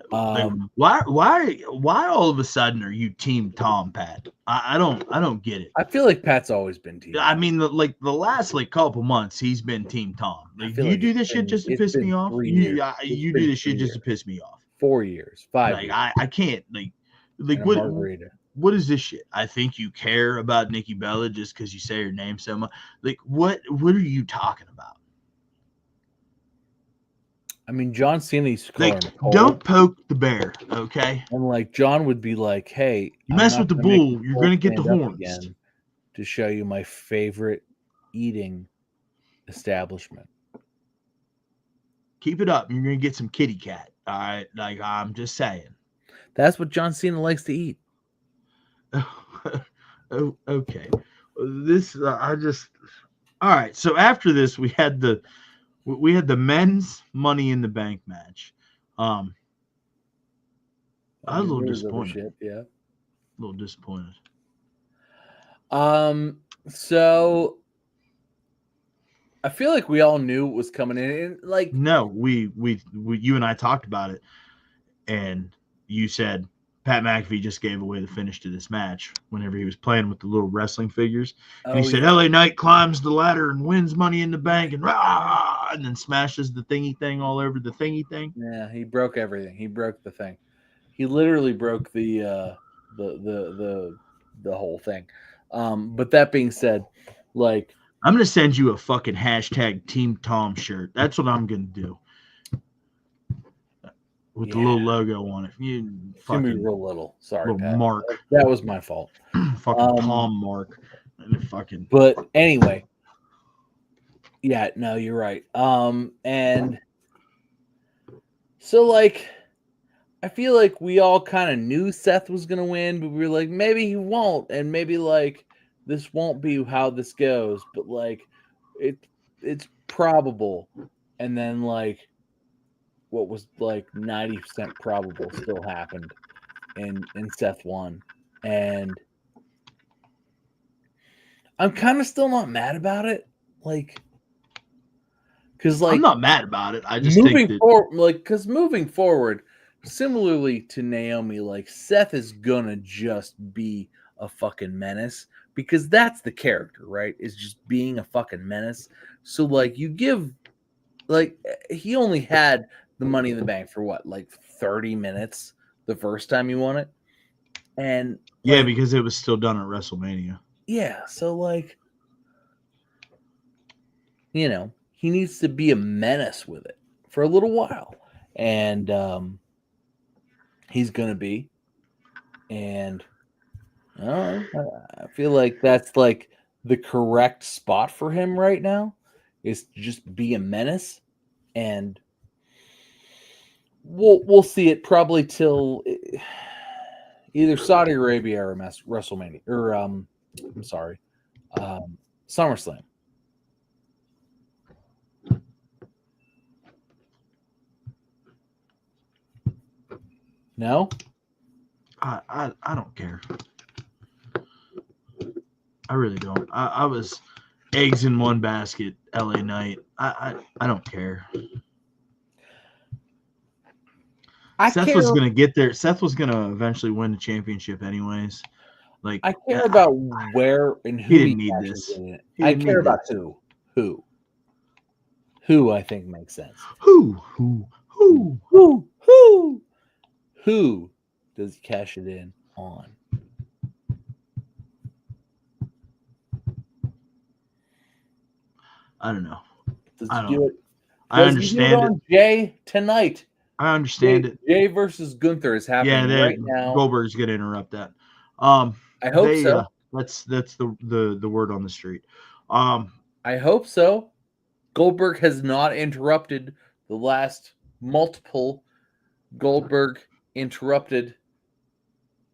Why all of a sudden are you Team Tom, Pat? I don't get it. I feel like Pat's always been team. I mean, the last couple months, he's been Team Tom. Like, feel you like do it's this shit been- just to it's piss been me off. 3 You years. you It's do been this shit 3 just to years. piss me off. 4 years, 5 Like years. I can't like and a what margarita. what is this shit? I think you care about Nikki Bella just because you say her name so much. Like what are you talking about? I mean, John Cena used to call Like, her Nicole, don't poke the bear, okay? and like John would be like, "Hey, You I'm mess not with the gonna make bull, you you're both gonna get the stand up horns." again to show you my favorite eating establishment." Keep it up. You're gonna get some kitty cat. All right. Like I'm just saying. That's what John Cena likes to eat. Oh, okay. This I just all right. So after this, we had the men's Money in the Bank match. I was a little There other disappointed. shit, yeah. A little disappointed. So I feel like we all knew it was coming in. And like, No, we you and I talked about it, and you said Pat McAfee just gave away the finish to this match whenever he was playing with the little wrestling figures. And he said, yeah. LA Knight climbs the ladder and wins Money in the Bank and rah, and then smashes the thingy thing all over the thingy thing. Yeah, he broke everything. He broke the thing. He literally broke the whole thing. But that being said, like, I'm going to send you a fucking hashtag Team Tom shirt. That's what I'm going to do. With the little logo on it. You give me fucking real little. Sorry, little Pat. mark. That was my fault. Fucking Tom mark. And fucking. But anyway, yeah, no, you're right. And so like, I feel like we all kind of knew Seth was gonna win, but we were like, maybe he won't, and maybe like this won't be how this goes, but like it's probable. And then like what was like 90% probable still happened, and Seth won. And I'm kind of still not mad about it, like, because like I'm not mad about it. I just moving think that forward, like, because moving forward, similarly to Naomi, like Seth is gonna just be a fucking menace because that's the character, right? Is just being a fucking menace. So like you give, like he only had the Money in the Bank for what, like 30 minutes the first time he won it, and yeah, like, because it was still done at WrestleMania. yeah, so like, you know, he needs to be a menace with it for a little while, and he's gonna be. And I feel like that's like the correct spot for him right now, is to just be a menace, and we'll see it probably till either Saudi Arabia or WrestleMania, or I'm sorry, SummerSlam. No, I don't care. I really don't. I was eggs in one basket, LA Knight. I don't care. Seth was gonna get there. Seth was gonna eventually win the championship anyways. Like I care about where and who he didn't need actually this. did it. He I didn't care need about this. who. Who? Who I think makes sense. Who? Who does he cash it in on? I don't know. Does I he don't. do it? I Does he understand do it it. on Jay tonight? I understand it. Jay versus Gunther is happening Yeah, right now. Goldberg's gonna interrupt that. I hope so. That's the word on the street. I hope so. Goldberg has not interrupted the last multiple Goldberg interrupted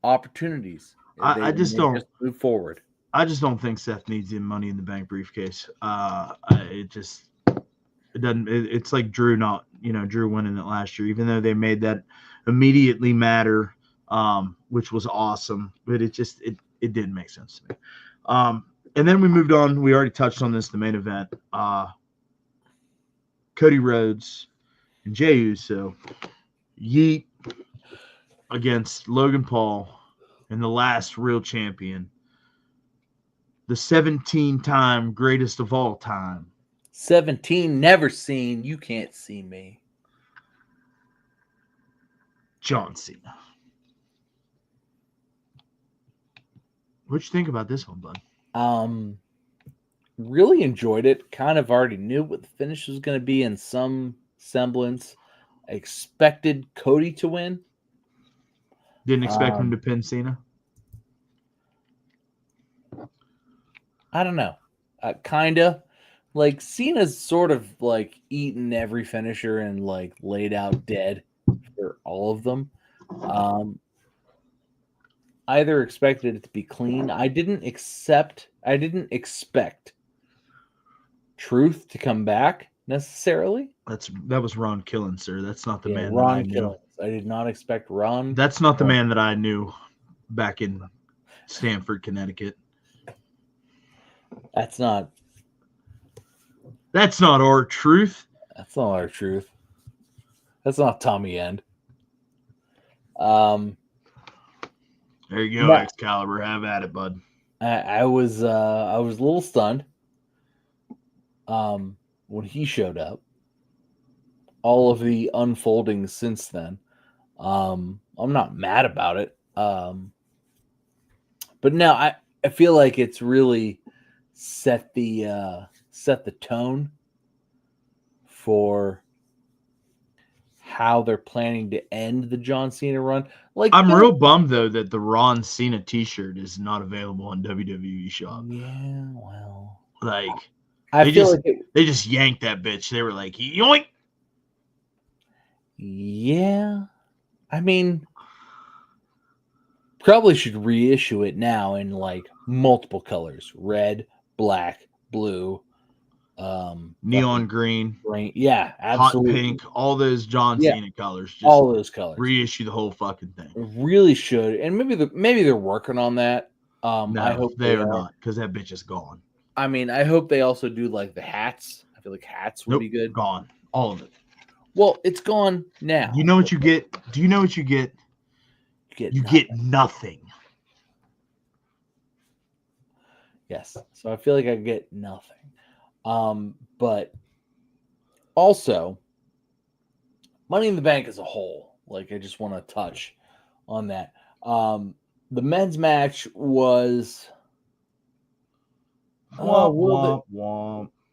opportunities. I just don't just move forward. I just don't think Seth needs the Money in the Bank briefcase. It doesn't. It's like Drew winning it last year, even though they made that immediately matter, which was awesome. But it didn't make sense to me. And then we moved on. We already touched on this. The main event. Cody Rhodes and Jey Uso, Yeet against Logan Paul and the last real champion, the 17-time greatest of all time. 17, never seen. You can't see me. John Cena. What'd you think about this one, bud? Really enjoyed it. Kind of already knew what the finish was going to be in some semblance. I expected Cody to win. Didn't expect him to pin Cena? I don't know. Kinda. Like, Cena's sort of like eaten every finisher and like laid out dead for all of them. Either expected it to be clean. I didn't expect Truth to come back necessarily. That was Ron Killen, sir. That's not the man Ron that I knew. Killen. I did not expect Ron. That's not the man that I knew back in Stamford, Connecticut. That's not our Truth. That's not our Truth. That's not Tommy End. There you go, Excalibur. Have at it, bud. I was a little stunned when he showed up. All of the unfolding since then. I'm not mad about it. But no, I feel like it's really set the tone for how they're planning to end the John Cena run. Like, I'm real bummed though that the Ron Cena T-shirt is not available on WWE Shop. Yeah, well, like they just yanked that bitch. They were like, yoink. Yeah, I mean, probably should reissue it now in like multiple colors: red, black, blue, neon green. Yeah, absolutely. Hot pink, all those John Cena colors. Just all those colors. Reissue the whole fucking thing. Really should, and maybe they're working on that. No, I hope they are not, because that bitch is gone. I mean, I hope they also do like the hats. I feel like hats would be good. Gone, all of it. Well, it's gone now. You know what you get? Do you know what you get? You get nothing. Yes. So I feel like I get nothing. But also, Money in the Bank as a whole, like, I just want to touch on that. The men's match was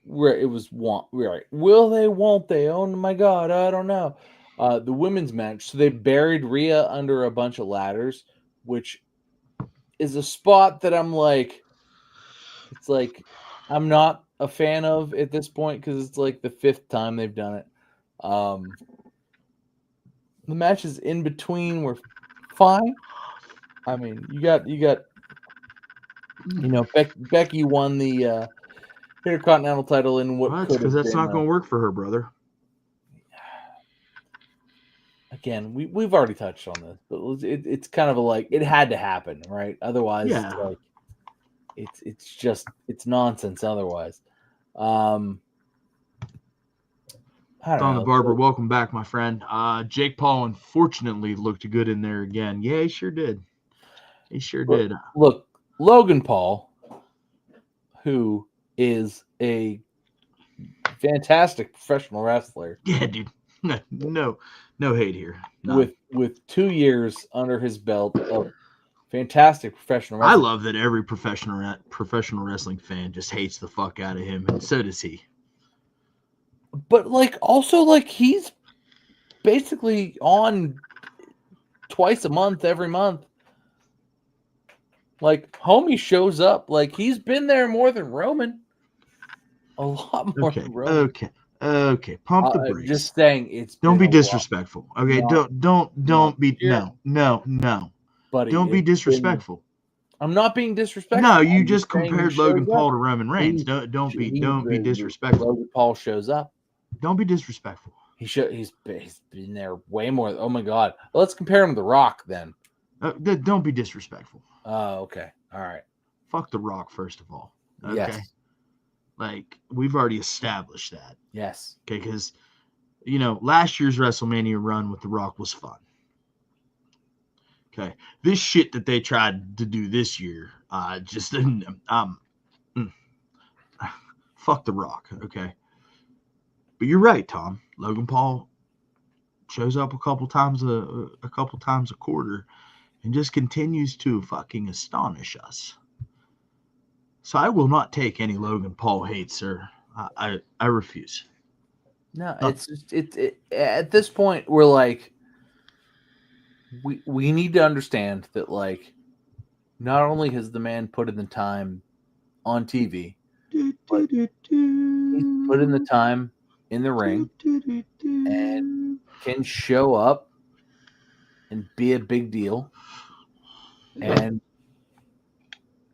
where it was right. Will they, won't they? Oh my God, I don't know. The women's match, so they buried Rhea under a bunch of ladders, which is a spot that I'm like, it's like I'm not a fan of at this point because it's like the 5th time they've done it. The matches in between were fine. I mean, you got Becky won the Intercontinental title in what? Because that's not going to work for her, brother. Again, we've already touched on this, but it's kind of like it had to happen, right? Otherwise, it's nonsense. Otherwise, Donna Barber, welcome back, my friend. Jake Paul unfortunately looked good in there again. Yeah, he sure did. Look, Logan Paul, who is a fantastic professional wrestler. Yeah, dude. No hate here. None. With 2 years under his belt of fantastic professional I wrestling. love that every professional wrestling fan just hates the fuck out of him, and so does he. But like also like he's basically on twice a month, every month. Like homie shows up, like he's been there more than Roman. A lot more than Roman. Okay. Pump the brakes. Just saying, don't be disrespectful. Okay, don't be no. Buddy, don't be disrespectful. I'm not being disrespectful. No, you just compared Logan Paul to Roman Reigns. Don't be disrespectful. Logan Paul shows up. Don't be disrespectful. He's been there way more. Oh my God. Let's compare him to The Rock then. Don't be disrespectful. Oh, okay. All right. Fuck The Rock, first of all. Okay. Yes. Like, we've already established that. Yes. Okay, because, last year's WrestleMania run with The Rock was fun. Okay. This shit that they tried to do this year, just didn't, fuck The Rock, okay? But you're right, Tom. Logan Paul shows up a couple times a quarter and just continues to fucking astonish us. So I will not take any Logan Paul hate, sir. I refuse. No, it's just at this point we're like we need to understand that like not only has the man put in the time on TV, but he's put in the time in the ring and can show up and be a big deal and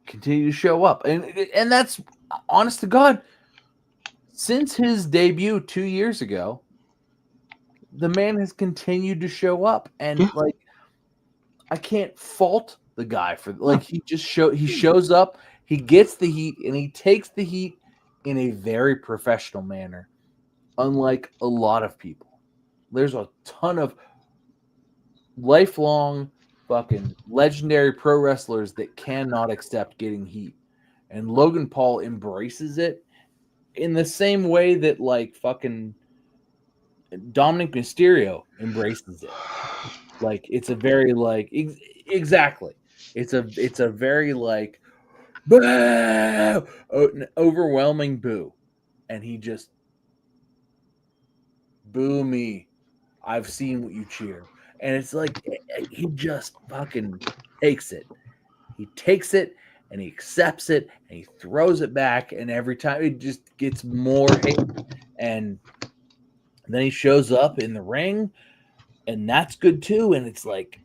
continue to show up. And that's honest to God, since his debut 2 years ago, the man has continued to show up. And like I can't fault the guy for like he shows up, he gets the heat, and he takes the heat in a very professional manner. Unlike a lot of people, there's a ton of lifelong fucking legendary pro wrestlers that cannot accept getting heat. And Logan Paul embraces it in the same way that like fucking Dominic Mysterio embraces it. Like it's a very like exactly. It's a very like boo, overwhelming boo. And he just boo me. I've seen what you cheer. And it's like he just fucking takes it. He takes it and he accepts it and he throws it back. And every time it just gets more hate. And then he shows up in the ring and that's good too. And it's like,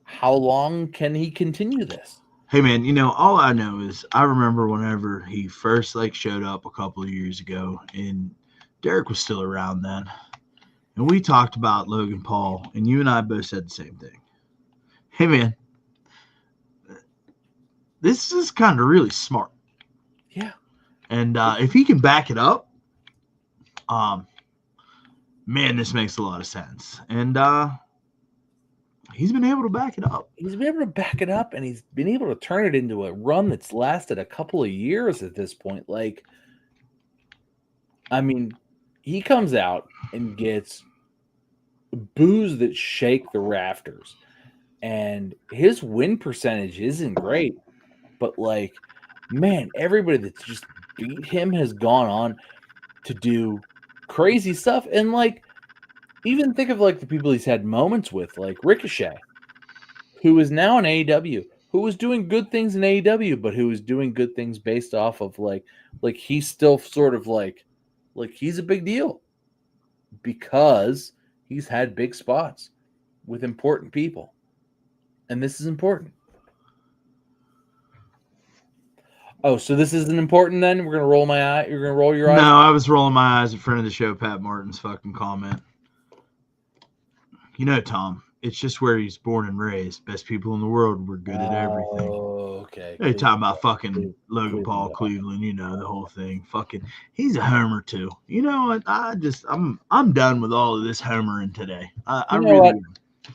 how long can he continue this? Hey man, all I know is I remember whenever he first showed up a couple of years ago, and Derek was still around then, and we talked about Logan Paul, and you and I both said the same thing. Hey man, this is kind of really smart. Yeah. And if he can back it up, man, this makes a lot of sense. And he's been able to back it up. He's been able to back it up, and he's been able to turn it into a run that's lasted a couple of years at this point. Like, I mean, he comes out and gets boos that shake the rafters, and his win percentage isn't great, but like, man, everybody that's just beat him has gone on to do crazy stuff. And like, even think of like the people he's had moments with, like Ricochet, who is now in AEW, who was doing good things in AEW, but who was doing good things based off of like he's still sort of like he's a big deal because he's had big spots with important people. And this is important. Oh, so this isn't important then? We're going to roll my eye? You're going to roll your eyes? No, I was rolling my eyes in front of the show, Pat Martin's fucking comment. Tom, it's just where he's born and raised. Best people in the world. We're good at everything. Oh, okay. They talking about fucking Logan Paul, Cleveland, the whole thing. Fucking, he's a homer too. You know what? I'm done with all of this homering today. I really am.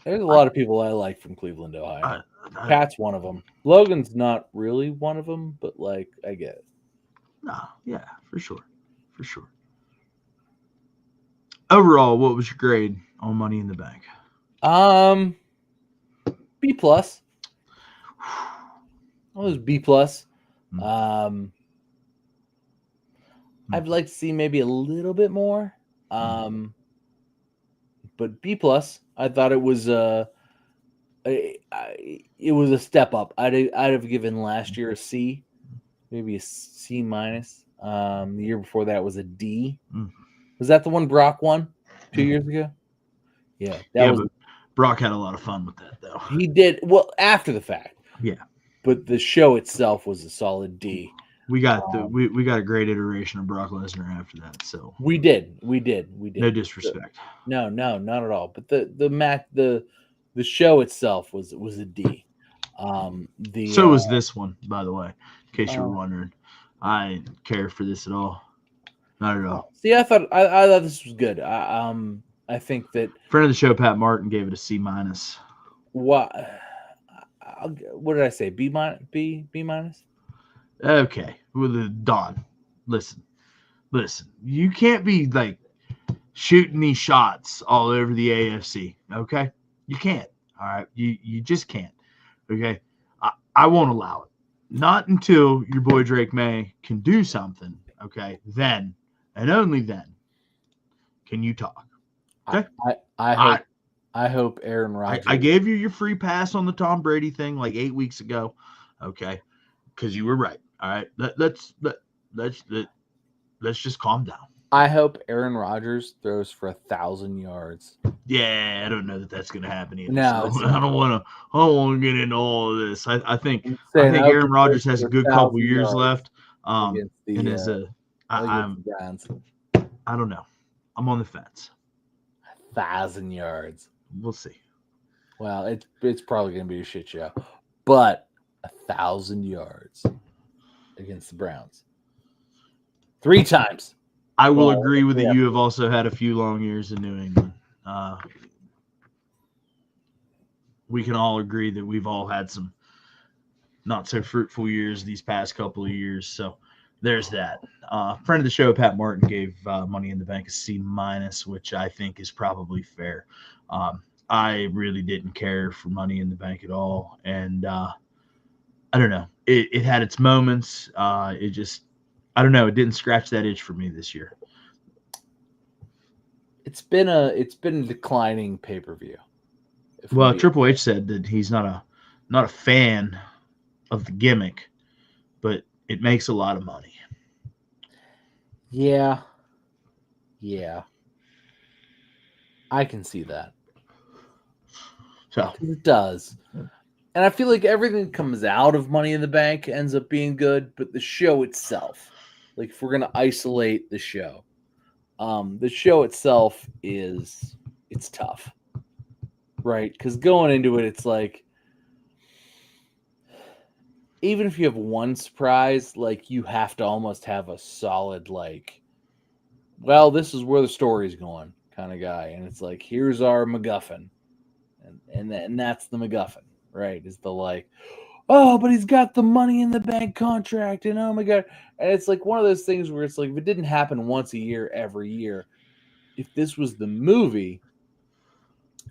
There's a lot of people I like from Cleveland, Ohio. Pat's one of them. Logan's not really one of them, but like I get it. No, yeah, for sure. For sure. Overall, what was your grade on Money in the Bank? B plus. It was B plus. I'd like to see maybe a little bit more. But B plus. I thought it was it was a step up. I'd have given last year a C, maybe a C minus. The year before that was a D. Was that the one Brock won 2 years ago? Yeah, but Brock had a lot of fun with that, though. He did well after the fact. Yeah, but the show itself was a solid D. We got we got a great iteration of Brock Lesnar after that. So we did. No disrespect. No, not at all. But the show itself was a D. So was this one, by the way, in case you were wondering. I didn't care for this at all. Not at all. See, I thought this was good. I think that friend of the show, Pat Martin, gave it a C minus. What did I say? B minus. Okay, with the Don. Listen. You can't be like shooting these shots all over the AFC. Okay, you can't. All right, you just can't. Okay, I won't allow it. Not until your boy Drake May can do something. Okay, then and only then can you talk. Okay, I hope Aaron Rodgers. I gave you your free pass on the Tom Brady thing like 8 weeks ago. Okay, because you were right. All right, let's just calm down. I hope Aaron Rodgers throws for 1,000 yards. Yeah, I don't know that that's going to happen either. No, so I don't want to get into all of this. I think Aaron Rodgers has a good couple years left. I don't know. I'm on the fence. 1,000 yards. We'll see. Well, it's probably going to be a shit show, but 1,000 yards against the Browns 3 times. I will agree with that. You have also had a few long years in New England. We can all agree that we've all had some not so fruitful years these past couple of years. So there's that. Friend of the show, Pat Martin, gave Money in the Bank a C minus, which I think is probably fair. I really didn't care for Money in the Bank at all. And I don't know. It had its moments. I don't know. It didn't scratch that itch for me this year. It's been a declining pay-per-view. Well, Triple H said that he's not a fan of the gimmick, but it makes a lot of money. Yeah. I can see that. So it does. And I feel like everything that comes out of Money in the Bank ends up being good, but the show itself, like if we're going to isolate the show itself it's tough, right? Because going into it, it's like, even if you have one surprise, like you have to almost have a solid, like, well, this is where the story's going kind of guy. And it's like, here's our MacGuffin. And that's the MacGuffin. Right, is the like, oh, but he's got the Money in the Bank contract, and oh my god, and it's like one of those things where it's like, if it didn't happen once a year, every year, if this was the movie,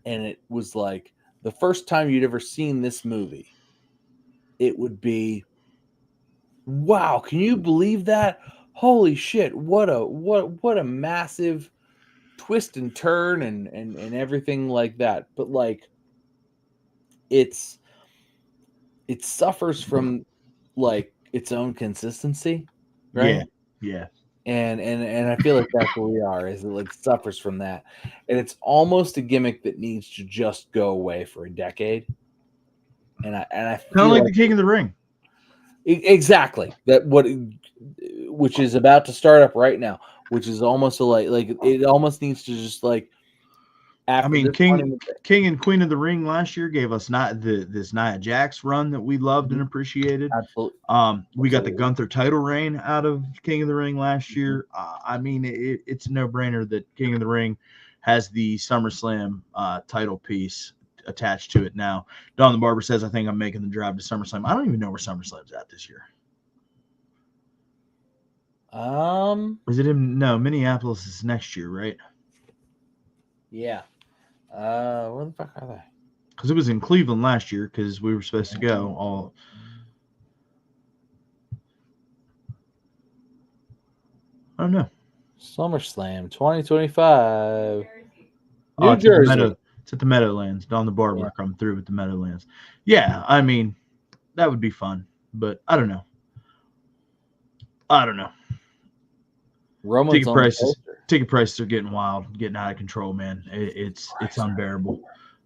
and it was like the first time you'd ever seen this movie, it would be, wow, can you believe that? Holy shit, what a massive twist and turn and everything like that. But like, it suffers from like its own consistency, right? Yeah. And I feel like that's where we are, is it like suffers from that. And it's almost a gimmick that needs to just go away for a decade. And I kind of like the King of the Ring. Exactly. Which is about to start up right now, which is almost like it almost needs to just like, I mean, King and Queen of the Ring last year gave us this Nia Jax run that we loved and appreciated. Absolutely. We got the Gunther title reign out of King of the Ring last year. I mean, it's a no-brainer that King of the Ring has the SummerSlam title piece attached to it now. Don the Barber says, I think I'm making the drive to SummerSlam. I don't even know where SummerSlam's at this year. Is it in? No, Minneapolis is next year, right? Yeah. Where the fuck are they? Because it was in Cleveland last year because we were supposed to go all. I don't know. SummerSlam 2025. Oh, New it's at the Jersey. It's at the Meadowlands. Don the Barber Yeah. come through with the Meadowlands. Yeah, I mean, that would be fun, but I don't know. Roman's on the poster. Ticket prices are getting wild, getting out of control, man. It's unbearable.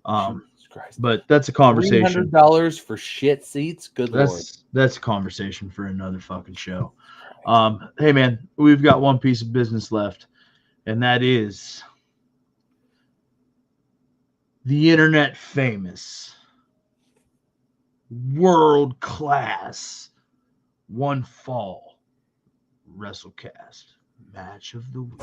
Jesus Christ. But that's a conversation. $300 for shit seats. Good lord. That's a conversation for another fucking show. Hey man, we've got one piece of business left, and that is the internet famous, world class, one fall WrestleCast match of the week.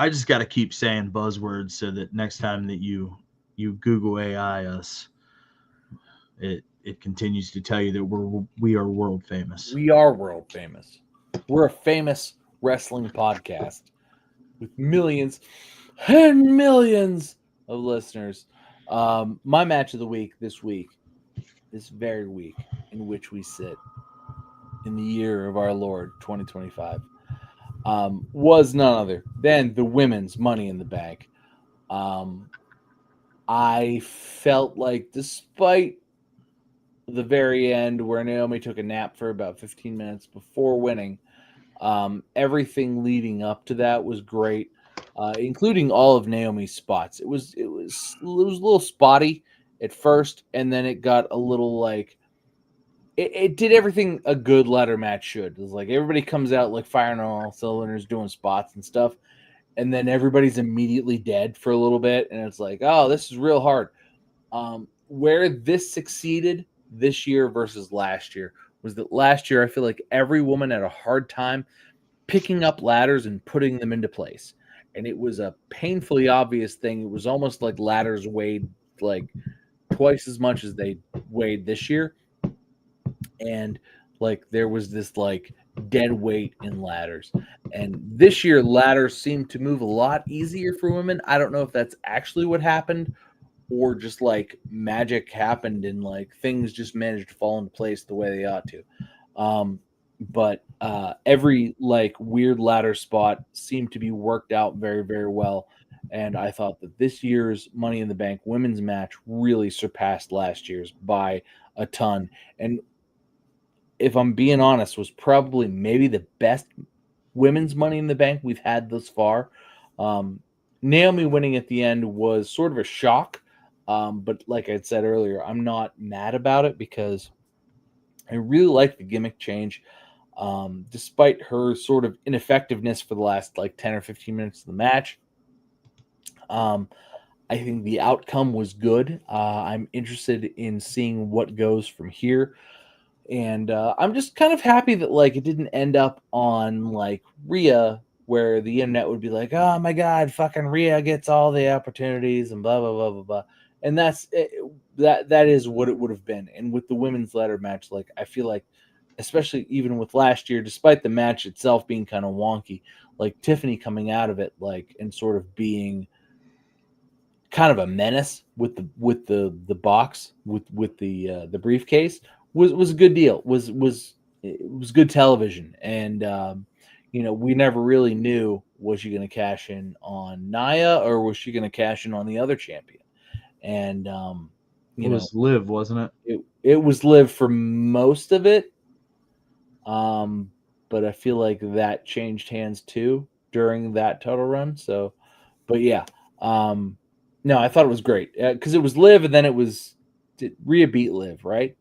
I just got to keep saying buzzwords so that next time that you Google AI us, it continues to tell you that we are world famous. We are world famous. We're a famous wrestling podcast with millions and millions of listeners. My match of the week this very week in which we sit in the year of our Lord 2025, was none other than the women's Money in the Bank. I felt like, despite the very end where Naomi took a nap for about 15 minutes before winning, everything leading up to that was great, including all of Naomi's spots. It was a little spotty at first, and then it got a little like it did everything a good ladder match should. It was like everybody comes out like firing on all cylinders, doing spots and stuff, and then everybody's immediately dead for a little bit, and it's like, oh, this is real hard. Where this succeeded this year versus last year was that last year I feel like every woman had a hard time picking up ladders and putting them into place, and it was a painfully obvious thing. It was almost like ladders weighed like twice as much as they weighed this year, and like there was this like dead weight in ladders. And this year ladders seemed to move a lot easier for women. I don't know if that's actually what happened or just like magic happened and like things just managed to fall into place the way they ought to. But every like weird ladder spot seemed to be worked out very, very well. And I thought that this year's Money in the Bank women's match really surpassed last year's by a ton. And if I'm being honest, was probably maybe the best women's Money in the Bank we've had thus far. Naomi winning at the end was sort of a shock. But like I said earlier, I'm not mad about it because I really like the gimmick change. Despite her sort of ineffectiveness for the last like 10 or 15 minutes of the match, I think the outcome was good. I'm interested in seeing what goes from here. And I'm just kind of happy that like it didn't end up on like Rhea, where the internet would be like, oh my God, fucking Rhea gets all the opportunities and blah, blah, blah, blah, blah. And that is what it would have been. And with the women's ladder match, like I feel like, especially even with last year, despite the match itself being kind of wonky, like Tiffany coming out of it, like, and sort of being kind of a menace with the box with the briefcase was a good deal. It was good television. And we never really knew, was she going to cash in on Nia or was she going to cash in on the other champion? And it was Liv, wasn't it? It was Liv for most of it. But I feel like that changed hands too during that title run. So, but yeah, no, I thought it was great because it was Liv, and then it was Rhea beat Liv, right?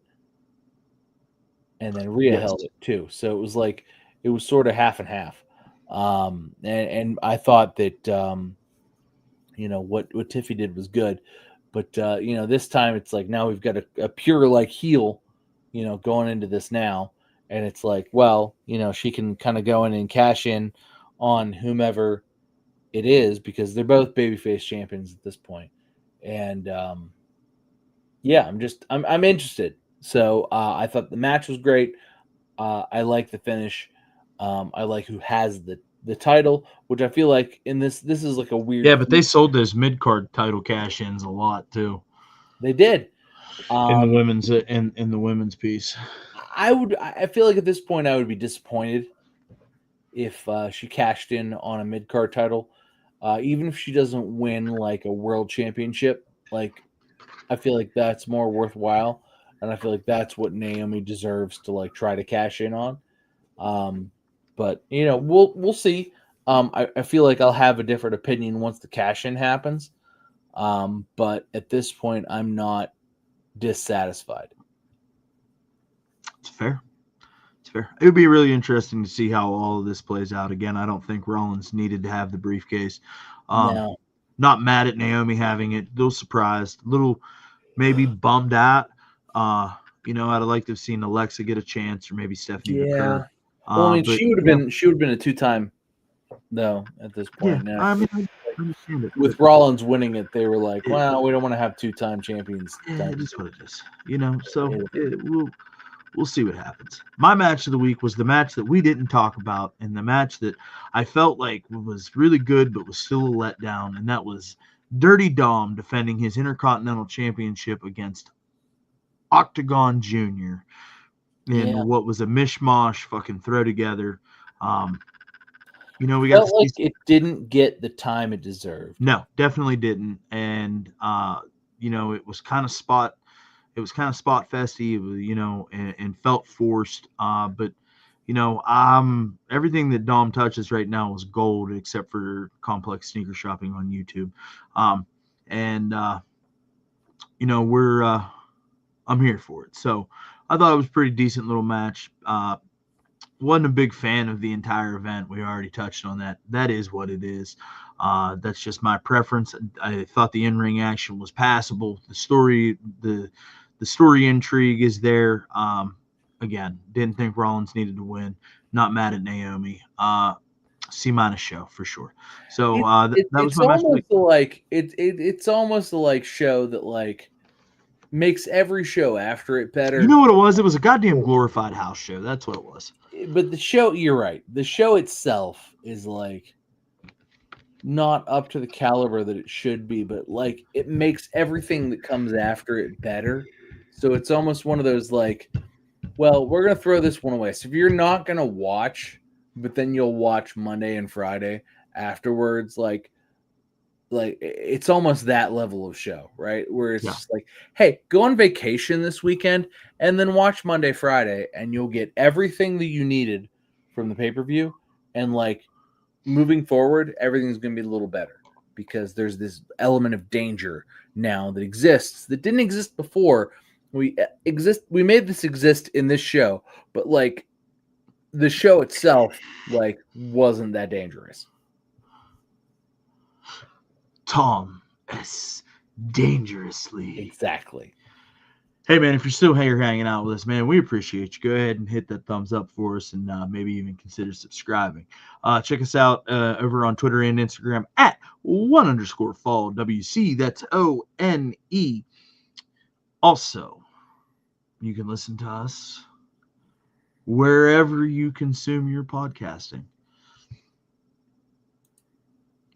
And then Rhea held it too. So it was like it was sort of half and half. And I thought that what Tiffy did was good, but this time it's like now we've got a pure like heel, going into this now. And it's like, well, she can kind of go in and cash in on whomever it is because they're both babyface champions at this point. And yeah, I'm interested. So I thought the match was great. I like the finish. I like who has the title, which I feel like in this is like a weird. Yeah, but they sold those mid card title cash ins a lot too. They did In the women's in the women's piece. I feel like at this point I would be disappointed if she cashed in on a mid card title, even if she doesn't win like a world championship. Like I feel like that's more worthwhile, and I feel like that's what Naomi deserves to like try to cash in on. But you know, we'll see. I feel like I'll have a different opinion once the cash in happens. But at this point, I'm not dissatisfied. It's fair. It's fair. It would be really interesting to see how all of this plays out. Again, I don't think Rollins needed to have the briefcase. No. Not mad at Naomi having it. A little surprised. A little maybe bummed out. You know, I'd like to have seen Alexa get a chance, or maybe Stephanie McCurry. Well, I mean, she would have been a 2-time though at this point. Yeah, now. I mean, I understand it. With Rollins winning it, they were like, "Well, we don't want to have 2-time champions." Yeah, it is what it is. You know, so we'll see what happens. My match of the week was the match that we didn't talk about, and the match that I felt like was really good but was still a letdown, and that was Dirty Dom defending his Intercontinental Championship against Octagon Jr. in what was a mishmash fucking throw together. You know, we got like it didn't get the time it deserved. No, definitely didn't. And you know, it was kind of spot festy, you know, and felt forced. But you know, everything that Dom touches right now is gold except for Complex Sneaker Shopping on YouTube. You know, I'm here for it. So I thought it was a pretty decent little match. Wasn't a big fan of the entire event. We already touched on that. That is what it is. That's just my preference. I thought the in-ring action was passable. The story intrigue is there. Again, didn't think Rollins needed to win. Not mad at Naomi. C- show for sure. So that was my match. It's almost like show that like makes every show after it better. You know what it was? It was a goddamn glorified house show. That's what it was. But the show, you're right. The show itself is like not up to the caliber that it should be, but like it makes everything that comes after it better. So it's almost one of those like, well, we're gonna throw this one away. So if you're not gonna watch, but then you'll watch Monday and Friday afterwards, like it's almost that level of show, right? Where it's just like, hey, go on vacation this weekend and then watch Monday, Friday, and you'll get everything that you needed from the pay-per-view. And like moving forward, everything's going to be a little better because there's this element of danger now that exists that didn't exist before. We made this exist in this show, but like the show itself, like wasn't that dangerous. Tom S. Dangerously. Exactly. Hey, man, if you're still here hanging out with us, man, we appreciate you. Go ahead and hit that thumbs up for us and maybe even consider subscribing. Check us out over on Twitter and Instagram at @1_fall WC. That's ONE. Also, you can listen to us wherever you consume your podcasting.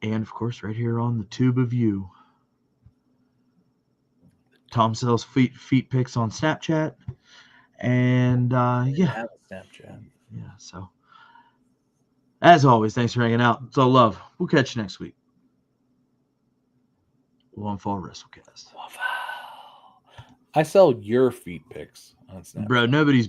And, of course, right here on the tube of you. Tom sells feet pics on Snapchat. And, yeah. Snapchat. Yeah, so. As always, thanks for hanging out. It's all love. We'll catch you next week. One Fall WrestleCast. I sell your feet pics on Snapchat. Bro, nobody's